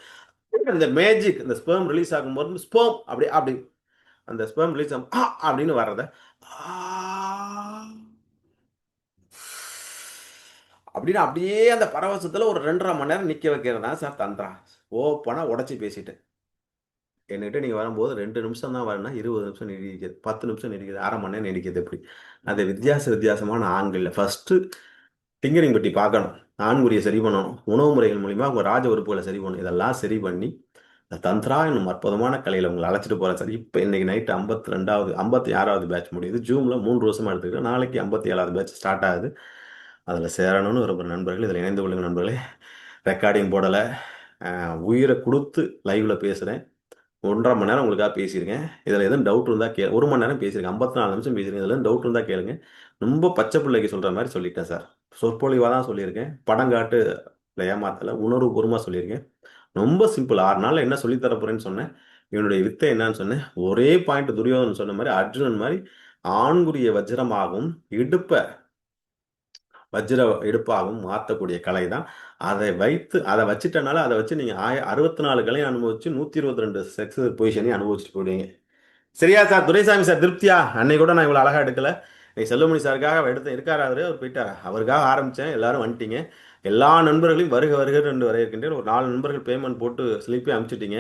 இந்த மேஜிக், இந்த ஸ்பெர்ம் ரிலீஸ் ஆகும்போது ஸ்பெர்ம் அப்படி அந்த ஸ்பெர்ம் ரிலீஸ் ஆகும் அப்படின்னு வர்றத அப்படின்னு அப்படியே அந்த பரவசத்துல ஒரு 2.5 மணி நேரம் நிக்க வைக்கிறதா சார் தந்திரா. ஓப்பனா உடச்சி பேசிட்டு என்கிட்ட நீங்கள் வரும்போது 2 நிமிஷம் தான் வரணும்னா 20 நிமிஷம் நீடிக்குது, 10 நிமிஷம் நீடிக்குது, 1/2 மணி நேரம் நீடிக்குது. எப்படி அது வித்தியாசமான ஆண்களில் ஃபஸ்ட்டு டிங்கரிங் பற்றி பார்க்கணும். ஆண்குறியை சரி பண்ணணும். உணவு முறைகள் மூலிமா உங்கள் ராஜ உறுப்புகளை சரி பண்ணணும். இதெல்லாம் சரி பண்ணி இந்த தந்திரா என்னும் அற்புதமான கலையில் உங்களை அழைச்சிட்டு போகிறேன் சார். இப்போ இன்னைக்கு நைட்டு 56வது பேட்ச் முடியுது. ஜூமில் 3 வருஷமாக எடுத்துக்கிட்டேன். நாளைக்கு 57வது பேட்ச் ஸ்டார்ட் ஆகுது. அதில் சேரணும்னு ஒரு நண்பர்கள் இதில் இணைந்து கொள்ளுங்க நண்பர்களே. ரெக்கார்டிங் போடலை, உயிரை கொடுத்து லைவில் பேசுகிறேன். 1.5 மணி நேரம் உங்களுக்காக பேசியிருக்கேன். இதில் எதுவும் டவுட் இருந்தால் 1 மணி நேரம் பேசியிருக்கேன், 54 நிமிஷம் பேசியிருக்கேன். இதில் டவுட் இருந்தால் கேளுங்க. ரொம்ப பச்சை பிள்ளைக்கு சொல்கிற மாதிரி சொல்லிட்டேன் சார். சொற்பொழிவாக தான் சொல்லியிருக்கேன். படங்காட்டு ஏமாத்தலை, உணர்வுபூர்வமாக சொல்லியிருக்கேன். ரொம்ப சிம்பிள். 6 நாளில் என்ன சொல்லித்தர போகிறேன்னு சொன்னேன். என்னுடைய வித்தை என்னன்னு சொன்னேன். ஒரே பாயிண்ட் துரியோதனன் சொன்ன மாதிரி அர்ஜுனன் மாதிரி ஆண்குரிய வஜ்ரமாகவும் இடுப்பை வஜ்ர இடுப்பாகவும் மாற்றக்கூடிய கலை தான். அதை வச்சுட்டனால அதை வச்சு நீங்கள் 64 கலையும் அனுபவிச்சு 122 செக்ஸ் பொசிஷனையும் அனுபவிச்சுட்டு போயிடுவீங்க. சரியா சார்? துரைசாமி சார் திருப்தியா? அன்னை கூட நான் இவ்வளோ அழகாக எடுக்கல. இன்னைக்கு செல்லுமணி சாருக்காக இருக்காரு, அவர் போயிட்டார். அவருக்காக ஆரம்பித்தேன், எல்லாரும் வந்துட்டீங்க. எல்லா நண்பர்களையும் வருக என்று வரவேற்கின்றேன். ஒரு 4 நண்பர்கள் பேமெண்ட் போட்டு ஸ்லிப்பே அனுப்பிச்சிட்டீங்க.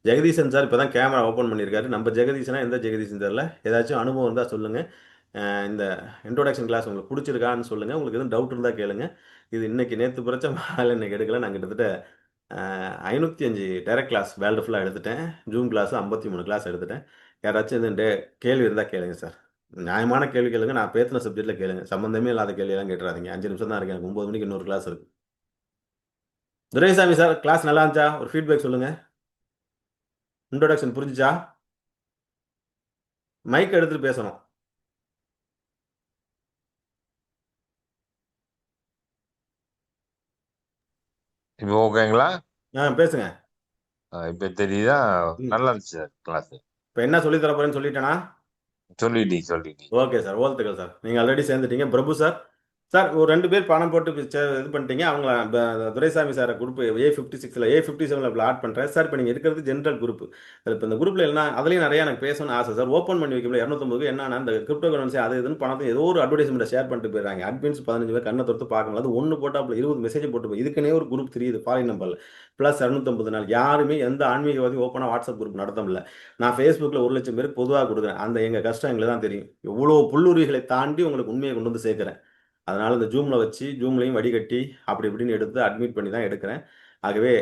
ஜெகதீசன் சார் இப்போ தான் கேமரா ஓப்பன் பண்ணியிருக்காரு. நம்ம ஜெகதீசனா எந்த ஜெகதீசன் தெரியல. ஏதாச்சும் அனுபவம் இருந்தால் சொல்லுங்கள். இந்த இன்ட்ரோடக்ஷன் கிளாஸ் உங்களுக்கு பிடிச்சிருக்கான்னு சொல்லுங்கள். உங்களுக்கு எதுவும் டவுட் இருந்தால் கேளுங்க. இது இன்னைக்கு நேற்று பிறச்ச மாலை இன்னைக்கு எடுக்கல. நான் கிட்டத்தட்ட 505 டைரக்ட் கிளாஸ் வேர்ல்டு ஃபுல்லாக எடுத்துட்டேன். ஜூம் கிளாஸ் 53 கிளாஸ் எடுத்துட்டேன். யாராச்சும் எதுவும் கேள்வி இருந்தால் கேளுங்க சார். நியாயமான கேள்வி கேளுங்க. நான் பேசின சப்ஜெக்டில் கேளுங்க. சம்மந்தமே இல்லாத கேள்வியெல்லாம் கேட்டுறாதீங்க. 5 நிமிஷம் தான் இருக்கு. எனக்கு 9 மணிக்கு இன்னொரு கிளாஸ் இருக்கு. துரைசாமி சார் கிளாஸ் நல்லா இருந்துச்சா? ஒரு ஃபீட்பேக் சொல்லுங்க. இன்ட்ரோடக்ஷன் புரிஞ்சுச்சா? மைக் எடுத்துட்டு பேசணும். இப்போ ஓகேங்களா? பேசுங்க. இப்ப தெரியுதா? நல்லா இருந்துச்சு சார் கிளாஸ். இப்போ என்ன சொல்லி தர போறேன்னு சொல்லிட்டேனா? சொல்லிட்டீங்க. ஓகே சார், வாழ்த்துக்கள் சார். நீங்கள் ஆல்ரெடி சேர்ந்துட்டீங்க. பிரபு சார் சார் ஒரு 2 பேர் பணம் போட்டு இது பண்ணிட்டீங்க. அவங்கள துரைசாமி சாரை குரூப் A56ல A57ல ஆட் பண்ணுறேன் சார். இப்போ நீங்கள் இருக்கிறது ஜென்ரல் குரூப். இப்போ இந்த குரூப்பில் என்ன அதுலேயும் நிறையா எனக்கு பேசணும்னு ஆசை சார். ஓப்பன் பண்ணி வைக்கல 250 என்னன்னா இந்த கிரிப்டோ கரன்சி அது இதுன்னு பணத்தை ஏதோ ஒரு அட்வர்டைஸ்மெண்ட்டை ஷேர் பண்ணிட்டு போயிடுறாங்க. அட்மின்ஸ் 15 பேர் கண்ணை தொடுத்து பார்க்க முடியாது. ஒன்று போட்டால் அப்படி 20 மெசேஜ் போட்டு போய் இதுக்குன்னே ஒரு குரூப் தெரியுது ஃபாரின் நம்பரில் ப்ளஸ் 250 நாள் யாருமே எந்த ஆன்மீகவாதி ஓப்பனாக வாட்ஸ்அப் குரூப் நடத்தமில்ல. நான் ஃபேஸ்புக்கில் 1 லட்சம் பேருக்கு பொதுவாக கொடுக்குறேன். அந்த எங்கள் கஷ்டம் எங்களுக்கு தான் தெரியும். எவ்வளோ புல்லுரிகளை தாண்டி உங்களுக்கு உண்மையை கொண்டு வந்து சேர்க்குறேன். அதனால் இந்த ஜூமில் வச்சு ஜூம்லையும் வடிகட்டி அப்படி இப்படின்னு எடுத்து அட்மிட் பண்ணி தான் எடுக்கிறேன். ஆகவே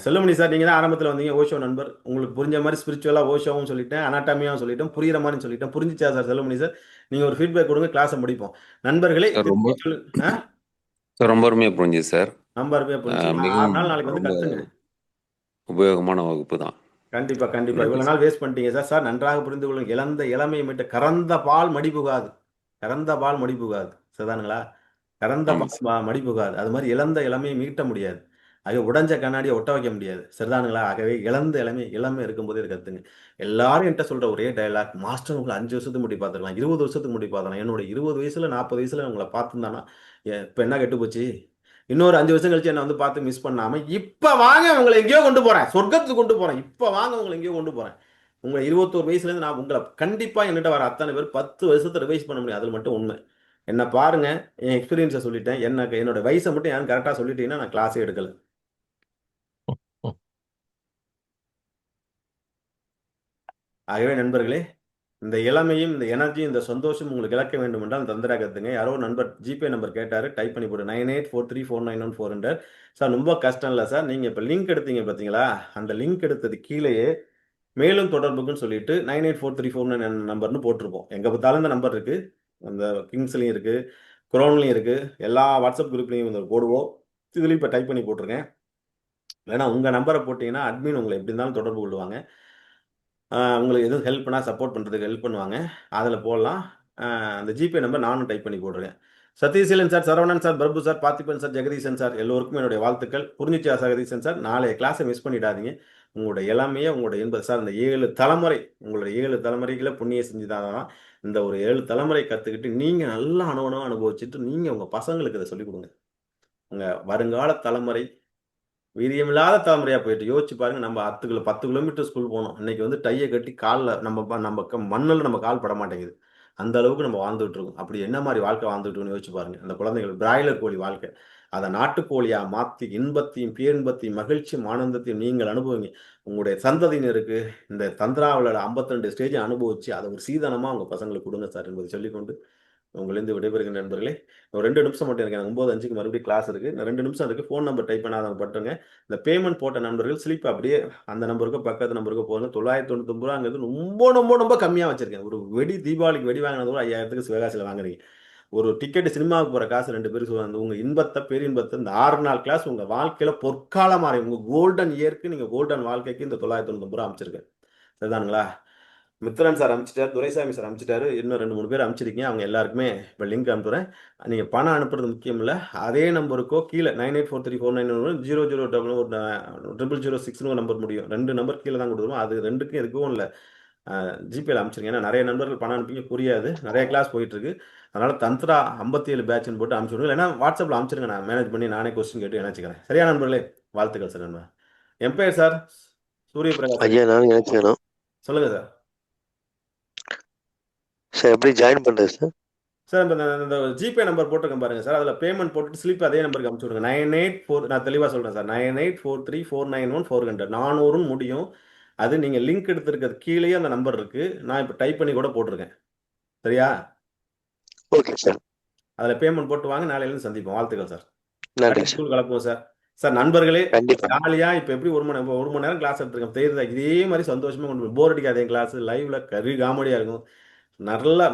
செல்லுமணி சார் நீங்கள் தான் ஆரம்பத்தில் வந்தீங்க ஓஷோ நண்பர். உங்களுக்கு புரிஞ்ச மாதிரி ஸ்பிரிச்சுவலாக ஓஷோவும் சொல்லிட்டேன், அனாட்டாமியாவும் சொல்லிட்டேன், புரியுற மாதிரி சொல்லிட்டேன். புரிஞ்சிச்சா சார் செல்லுமணி சார்? நீங்கள் ஒரு ஃபீட்பேக் கொடுங்க, கிளாஸை முடிப்போம். நண்பர்களே சார் ரொம்ப சார் ரொம்ப அருமையாக புரிஞ்சுது சார். நம்பருமே புரிஞ்சு 6 மிகவும் நாள் நாளைக்கு வந்து ரொம்ப கற்றுங்க. உபயோகமான வகுப்பு தான். கண்டிப்பா கண்டிப்பா நன்றி இவ்வளவு நாள் வேஸ்ட் பண்ணிட்டீங்க சார். சார் நன்றாக புரிந்து கொள்ளுங்க. இழந்த இளமையை மீட்ட கறந்த பால் மடி புகாது. கறந்த பால் மடி புகாது. சரிதானுங்களா? கறந்த ஆமாம் சார். பால் மடி புகாது. அது மாதிரி இழந்த இளமையை மீட்ட முடியாது. ஆகவே உடைஞ்ச கண்ணாடியை ஒட்ட வைக்க முடியாது. சரிதானுங்களா? ஆகவே இழந்த இளமை இருக்கும்போதே இதை கத்துங்க. எல்லாரும் என்கிட்ட சொல்ற ஒரே டயலாக், மாஸ்டர் உங்களை 5 வருஷத்துக்கு முடி பார்த்துக்கலாம், 20 வருஷத்துக்கு முடி பார்த்துக்கலாம். என்னோட 20 வயசுல 40 வயசுல உங்களை பார்த்துருந்தானா இப்ப என்ன கெட்டு போச்சு? இன்னொரு 5 வருஷம் கழிச்சு என்ன வந்து பார்த்து மிஸ் பண்ணாம இப்ப வாங்க உங்களை எங்கேயோ கொண்டு போறேன், சொர்க்கத்துக்கு கொண்டு போறேன். இப்ப வாங்க உங்களை எங்கேயோ கொண்டு போறேன். உங்களை 21 வயசுல இருந்து நான் உங்களை கண்டிப்பா என்கிட்ட வர அத்தனை பேர் 10 வருஷத்தை ரிவைஸ் பண்ண முடியும். அதுல மட்டும் உண்மை. என்ன பாருங்க, என் எக்ஸ்பீரியன்ஸை சொல்லிட்டேன். என்னோட வயசை மட்டும் யாரும் கரெக்டா சொல்லிட்டீங்கன்னா நான் கிளாஸே எடுக்கல. ஆகவே நண்பர்களே, இந்த இளமையும் இந்த எனர்ஜியும் இந்த சந்தோஷம் உங்களுக்கு இழக்க வேண்டும் என்றால் தந்திரா கத்துங்க. யாரோ நண்பர் ஜிபே நம்பர் கேட்டாரு, டைப் பண்ணி போடு 9843491400. சார் ரொம்ப கஷ்டம் இல்லை சார். நீங்க இப்ப லிங்க் எடுத்தீங்க பார்த்தீங்களா, அந்த லிங்க் எடுத்தது கீழேயே மேலும் தொடர்புக்குன்னு சொல்லிட்டு 984349 நம்பர்னு போட்டிருப்போம். எங்க பார்த்தாலும் இந்த நம்பர் இருக்கு. அந்த கிங்ஸ்லையும் இருக்கு, குரோன்லையும் இருக்கு, எல்லா வாட்ஸ்அப் குரூப்லையும் வந்து போடுவோம். இதுலையும் இப்போ டைப் பண்ணி போட்டிருக்கேன். இல்லைன்னா உங்கள் நம்பரை போட்டிங்கன்னா அட்மின் உங்களை எப்படி இருந்தாலும் தொடர்பு கொள்வாங்க. உங்களுக்கு எதுவும் ஹெல்ப் பண்ணால் சப்போர்ட் பண்ணுறதுக்கு ஹெல்ப் பண்ணுவாங்க. அதில் போடலாம். அந்த ஜிபே நம்பர் நானும் டைப் பண்ணி போடுறேன். Satheeseelan sir, Saravanan sir, Prabhu sir, Parthiban sir, Jagadeesan sir, எல்லோருக்கும் என்னுடைய வாழ்த்துக்கள். புரிஞ்சிச்சா ஜெகதீசன் சார்? நாளைய கிளாஸை மிஸ் பண்ணிடாதீங்க. உங்களோட இளமையை உங்களோட என்பது சார் இந்த 7 தலைமுறை உங்களோட 7 தலைமுறைகளை புண்ணிய செஞ்சுதான் இந்த ஒரு 7 தலைமுறை கற்றுக்கிட்டு நீங்கள் நல்லா அனுபவிச்சுட்டு நீங்கள் உங்கள் பசங்களுக்கு இதை சொல்லிக் கொடுங்க. உங்கள் வருங்கால தலைமுறை வீரியமில்லாத தலைமுறையாக போயிட்டு யோசிச்சு பாருங்க. நம்ம 10 கிலோமீட்டர் ஸ்கூல் போனோம். இன்னைக்கு வந்து டையை கட்டி காலில் நம்ம மண்ணில் நம்ம கால் பட மாட்டேங்குது. அந்த அளவுக்கு நம்ம வாழ்ந்துட்டு இருக்கோம். அப்படி என்ன மாதிரி வாழ்க்கை வாழ்ந்துட்டு இருக்கோம்னு யோசிச்சு பாருங்க. அந்த குழந்தைகள் பிராய்லர் கோழி வாழ்க்கை அதை நாட்டுக்கோழியா மாற்றி இன்பத்தையும் பேரின்பத்தையும் மகிழ்ச்சியும் ஆனந்தத்தையும் நீங்கள் அனுபவிங்க. உங்களுடைய சந்ததியினருக்கு இந்த தந்திராவில் 52 ஸ்டேஜ் அனுபவிச்சு அதை ஒரு சீதனமாக உங்கள் பசங்களுக்கு கொடுங்க சார் என்பதை சொல்லிக்கொண்டு உங்களிருந்து விடைபெறுகிற நண்பர்களே. ஒரு 2 நிமிஷம் மட்டும் எனக்கு 9:05க்கு மறுபடியும் கிளாஸ் இருக்குது. 2 நிமிஷம் இருக்குது. ஃபோன் நம்பர் டைப் பண்ணாதவங்க பட்டுங்க. இந்த பேமெண்ட் போட்ட நண்பர்கள் ஸ்லிப் அப்படியே அந்த நம்பருக்கு பக்கத்து நம்பருக்கு போங்க. 999 ரூபாங்கிறது ரொம்ப ரொம்ப ரொம்ப கம்மியாக வச்சிருக்கேன். ஒரு தீபாவளிக்கு வெடி வாங்கினது கூட 5000க்கு சிவகாசியில் வாங்குறீங்க. ஒரு டிக்கெட் சினிமாவுக்கு போகிற காசு 2 பேருக்கு அந்த உங்கள் இன்பத்தை பேரின்பத்தை இந்த 6 நாள் கிளாஸ் உங்கள் வாழ்க்கையில் பொற்காலம் மாறி உங்கள் கோல்டன் இயருக்கு நீங்கள் கோல்டன் வாழ்க்கைக்கு இந்த 999 ரூபா அமைச்சிருக்கேன். சரிதானுங்களா? மித்ரன் சார் அனுப்பிச்சிட்டாரு, துரைசாமி சார் அனுப்பிச்சிட்டாரு, இன்னும் 2-3 பேர் அனுப்பிச்சிருக்கீங்க. அவங்க எல்லாருக்குமே இப்போ லிங்க் அனுப்புகிறேன். நீங்கள் பணம் அனுப்புறது முக்கியம் இல்லை. அதே நம்பருக்கோ கீழே 9843490006 நம்பர் முடியும். 2 நம்பர் கீழே தான் கொடுத்துருவோம். அது 2க்கும் எதுக்கும் இல்லை, ஜிபேல அனுப்பிச்சிருங்க. ஏன்னா நிறைய நண்பர்கள் பணம் அனுப்பிங்க புரியாது. நிறைய கிளாஸ் போயிட்டுருக்கு. அதனால் தந்த்ரா 57 பேட்ச்னு போட்டு அனுப்பிச்சிடுங்க. இல்லைன்னா வாட்ஸ்அப்பில் அனுப்பிச்சிருங்க. நான் மேனேஜ் பண்ணி நானே கொஸ்டின் கேட்டு இணைச்சிக்கிறேன். சரியா நண்பர்களே? வாழ்த்துக்கள் சார். நண்பர் எம்பையர் சார், சூரிய பிரகாஷ் ஐயா, நான் நினைச்சுக்கணும் சொல்லுங்கள் சார். சார் எப்படி ஜாயின் பண்ணுறது சார்? சார் இப்போ இந்த ஜிபே நம்பர் போட்டிருக்கேன் பாருங்க சார். அதில் பேமெண்ட் போட்டுட்டு ஸ்லிப் அதே நம்பருக்கு அனுப்பிச்சு விடுங்க. 984 நான் தெளிவாக சொல்கிறேன் சார். 9843491400 400 முடியும். அது நீங்கள் லிங்க் எடுத்துருக்கிறது கீழேயே அந்த நம்பர் இருக்குது. நான் இப்போ டைப் பண்ணி கூட போட்டிருக்கேன். சரியா? Okay sir. அதில் பேமெண்ட் போட்டு வாங்க. நாளையிலேருந்து சந்திப்போம். வாழ்த்துக்கள் சார். நன்றி சார். ஸ்கூல் கலப்புவோம் சார். சார் நண்பர்களே, கண்டிப்பா. ஜாலியாக இப்போ எப்படி 1 மணி நேரம் கிளாஸ் எடுத்துருக்கேன் தெரியுதா? இதே மாதிரி சந்தோஷமாக கொண்டு போர் அடிக்காதே கிளாஸ் லைவ்ல காமெடியாக இருக்கும். நல்லா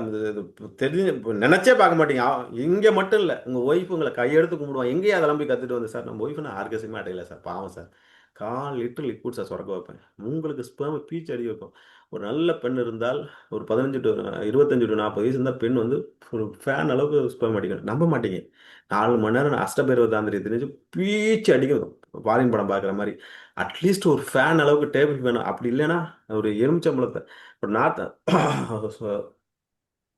தெரிஞ்சு நினைச்சே பார்க்க மாட்டீங்க. இங்கே மட்டும் இல்லை, உங்கள் ஒய்ஃப் உங்களை கையெடுத்து கும்பிடுவான். எங்கேயும் அதெல்லாம் போய் கற்றுட்டு வந்து சார் நம்ம ஒய்ஃபு நான் ஆர்கசமே அடையலை சார், பாவம் சார், 1/4 லிட்டர் லிக்விட் சார் சுரக்க வைப்பேன். உங்களுக்கு ஸ்பெர்ம் பீச் அடி வைக்கும். ஒரு நல்ல பெண் இருந்தால் ஒரு 25 to 40 வயசு இருந்தால் பெண் வந்து ஒரு ஃபேன் அளவுக்கு ஸ்பெர்ம் அடிக்கணும். நம்ப மாட்டீங்க. 4 மணி நேரம் அஷ்டபைரவ தாந்திரி தெரிஞ்சு பீச்சு அடிக்கும். ஃபாரின் படம் பார்க்குற மாதிரி. அட்லீஸ்ட் ஒரு ஃபேன் அளவுக்கு டேபிள் வேணும். அப்படி இல்லைன்னா ஒரு எலுமிச்சம்பழத்தை ஒரு நாற்ற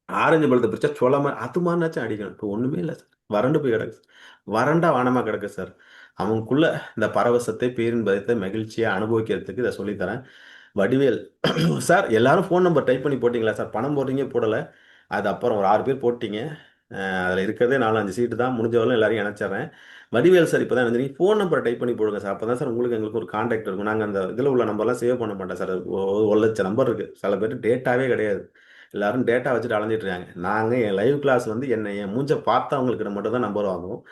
ஆரஞ்சு பழத்தை பிரிச்சா சொல மாதிரி அது மாதிரினாச்சும் அடிக்கணும். இப்போ ஒண்ணுமே இல்லை சார். வறண்டு போய் கிடக்கு சார். வறண்டா வானமா கிடக்கு சார். அவங்களுக்குள்ள இந்த பரவசத்தை பேரின்பத்தை மகிழ்ச்சியை அனுபவிக்கிறதுக்கு இதை சொல்லித்தரேன். வடிவேல் சார் எல்லாரும் ஃபோன் நம்பர் டைப் பண்ணி போட்டிங்களா சார்? பணம் போடுறீங்க போடலை, அது அப்புறம் ஒரு 6 பேர் போட்டீங்க. அதில் இருக்கிறதே 4-5 சீட்டு தான். முடிஞ்ச வரலும் எல்லாரையும் இணைச்சிட்றேன். வடிவேல் சார் இப்போ தான் நினைச்சீங்க ஃபோன் நம்பரை டைப் பண்ணி போடுங்க சார். அப்போ தான் சார் உங்களுக்கு எங்களுக்கு ஒரு கான்டாக்ட் இருக்கும். நாங்கள் அந்த இதில் உள்ள நம்பர்லாம் சேவ் பண்ண மாட்டோம் சார். 1,00,000 நம்பர் இருக்குது. சில பேர் டேட்டாவே கிடையாது. எல்லாரும் டேட்டா வச்சுட்டு அலைஞ்சிட்டு இருக்காங்க. நாங்கள் என் லைவ் கிளாஸ் வந்து என் மூஞ்ச பார்த்தவங்களுக்கு மட்டும் தான் நம்பர் வாங்குவோம்.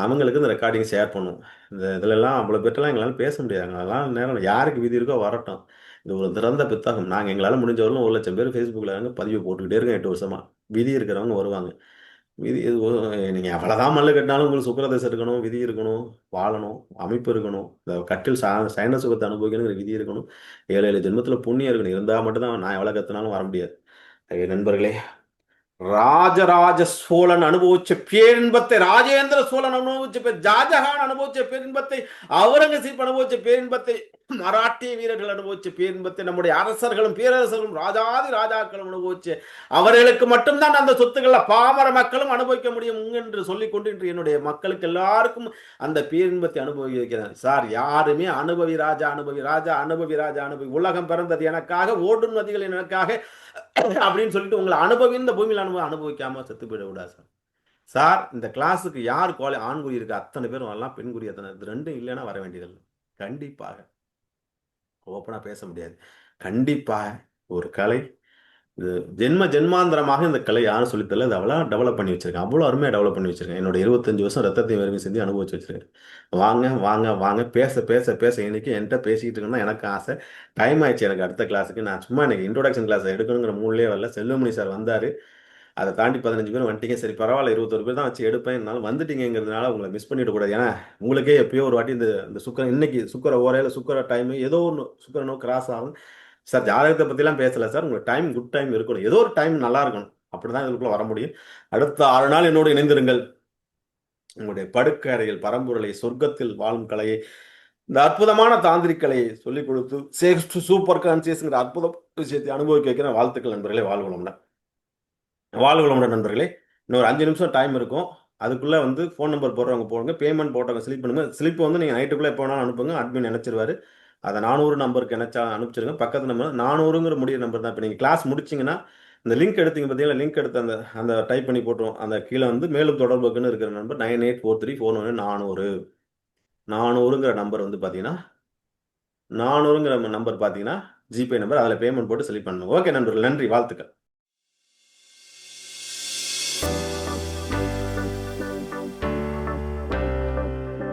அவங்களுக்கு இந்த ரெக்கார்டிங் ஷேர் பண்ணுவோம். இந்த இதிலெல்லாம் அவ்வளோ பேர்ட்டெல்லாம் எங்களால் பேச முடியாது. அதெல்லாம் நேரம் யாருக்கு விதி இருக்கோ வரட்டும். இது ஒரு திறந்த புத்தகம். நாங்கள் எங்களால் முடிஞ்ச வரலும் 1,00,000 பேர் ஃபேஸ்புக்கில் பதிவு போட்டுக்கிட்டே இருக்கோம் 8 வருஷமாக. விதி இருக்கிறவங்க வருவாங்க. விதி இது நீங்கள் எவ்வளோதான் மல்லு கட்டினாலும் உங்களுக்கு சுக்கிரதசை இருக்கணும், விதி இருக்கணும், வாழணும், அமைப்பு இருக்கணும், இந்த கட்டில் சயன சுகத்தை அனுபவிக்கணுங்கிற விதி இருக்கணும், 7 ஜென்மத்தில் புண்ணியம் இருக்கணும். இருந்தால் மட்டும்தான் நான் எவ்வளோ கற்றுனாலும் வர முடியாது. நண்பர்களே, ராஜராஜ சோழன் அனுபவிச்ச பேரின்பத்தை, ராஜேந்திர சோழன் அனுபவிச்ச ஷாஜஹான் அனுபவிச்ச பேரின்பத்தை, அவுரங்கசீப் அனுபவிச்ச பேரின்பத்தை, மராட்டிய வீரர்கள் அனுபவிச்ச பேரின்பத்தை, நம்முடைய அரசர்களும் பேரரசர்களும் ராஜாதி ராஜாக்களும் அனுபவிச்ச அவர்களுக்கு மட்டும்தான் அந்த சொத்துக்களை பாமர மக்களும் அனுபவிக்க முடியும் என்று சொல்லிக்கொண்டு இன்று என்னுடைய மக்களுக்கு எல்லாருக்கும் அந்த பேரின்பத்தை அனுபவி வைக்கிறேன் சார். யாருமே அனுபவி ராஜா அனுபவி ராஜா அனுபவி ராஜா அனுபவி, உலகம் பிறந்தது எனக்காக, ஓடும் நதிகள் எனக்காக அப்படின்னு சொல்லிட்டு உங்களை அனுபவி இந்த பூமியில் அனுபவிக்காம செத்து போயிடக்கூடாது சார். சார் இந்த கிளாஸுக்கு யார் ஆண்குறி இருக்கு அத்தனை பேரும் வரலாம், பெண்குறி அத்தனை, இது ரெண்டும் இல்லைன்னா வர வேண்டியதில்லை. கண்டிப்பாக ஓப்பனா பேச முடியாது. கண்டிப்பாக ஒரு கலை, இது ஜென்மாந்திரமாக இந்த கலை யாரும் சொல்லித்தரல. இது அவ்வளோ டெவலப் பண்ணி வச்சிருக்கேன். அவ்வளோ அருமையாக டெவலப் பண்ணி வச்சிருக்கேன். என்னோட 25 வருஷம் ரத்தத்தையும் வேர்வையும் செஞ்சு அனுபவிச்சு வச்சிருக்கேன். வாங்க வாங்க வாங்க, பேச பேச பேச இன்னைக்கு என்கிட்ட பேசிக்கிட்டு இருக்கணும்னா எனக்கு ஆசை. டைம் ஆயிடுச்சு எனக்கு அடுத்த கிளாஸுக்கு. நான் சும்மா எனக்கு இன்ட்ரோடக்ஷன் கிளாஸ் எடுக்கணுங்கிற மூணுலேயே வரல. செல்வமணி சார் வந்தார், அதை தாண்டி 15 பேர் வந்துட்டீங்க. சரி பரவாயில்ல, 21 பேர் தான் வச்சு எடுப்பேன். என்னால் வந்துட்டீங்கிறதுனால உங்களை மிஸ் பண்ணிடக்கூடாது. ஏன்னா உங்களுக்கே எப்பயோ ஒரு வாட்டி இந்த சுக்கரம் இன்னைக்கு சுக்கர ஓரையில் சுக்கர டைம் ஏதோ ஒன்று சுக்கரனோ கிராஸ் ஆகும் சார். ஜாதகத்தை பற்றிலாம் பேசலை சார். உங்களுக்கு டைம் குட் டைம் இருக்கணும், ஏதோ ஒரு டைம் நல்லா இருக்கணும். அப்படி தான் இதுக்குள்ளே வர முடியும். அடுத்த 6 நாள் என்னோடு இணைந்திருங்கள். உங்களுடைய படுக்கை அறையில் பரம்பொருளை, சொர்க்கத்தில் வாழும் கலையை, இந்த அற்புதமான தாந்திரிக் கலையை சொல்லிக் கொடுத்து சூப்பர் கான்சியஸ்ங்கிற அற்புத விஷயத்தை அனுபவிக்க வைக்கிற வாழ்த்துக்கள் நண்பர்களே. வாழ்வுளமுடன் வாழ்வுளமுடன் நண்பர்களே. இன்னொரு 5 நிமிஷம் டைம் இருக்கும். அதுக்குள்ளே வந்து ஃபோன் நம்பர் போடுறவங்க போடுங்க, பேமெண்ட் போட்டவங்க ஸ்லிப் பண்ணுங்க. ஸ்லிப் வந்து நீங்கள் நைட்டுக்குள்ளே எப்போ வேணாலும் அனுப்புங்க, அட்மின் நினைச்சிருவாரு. அதை 400 நம்பருக்கு நினைச்சா அனுப்பிச்சிருங்க. பக்கத்து நம்பர் 400ங்கிற முடிய நம்பர் தான். இப்போ நீங்கள் கிளாஸ் முடிச்சிங்கன்னா இந்த லிங்க் எடுத்தீங்க பார்த்தீங்களா, லிங்க் எடுத்து அந்த டைப் பண்ணி போட்டுரும். அந்த கீழே வந்து மேலும் தொடர்புக்குன்னு இருக்கிற நம்பர் 984341 400ங்கிற நம்பர் வந்து பார்த்தீங்கன்னா 400ங்கிற நம்பர் பார்த்தீங்கன்னா ஜிபே நம்பர். அதில் பேமெண்ட் போட்டு ஸ்லிப் பண்ணணும். ஓகே நண்பர்கள், நன்றி, வாழ்த்துக்கள்.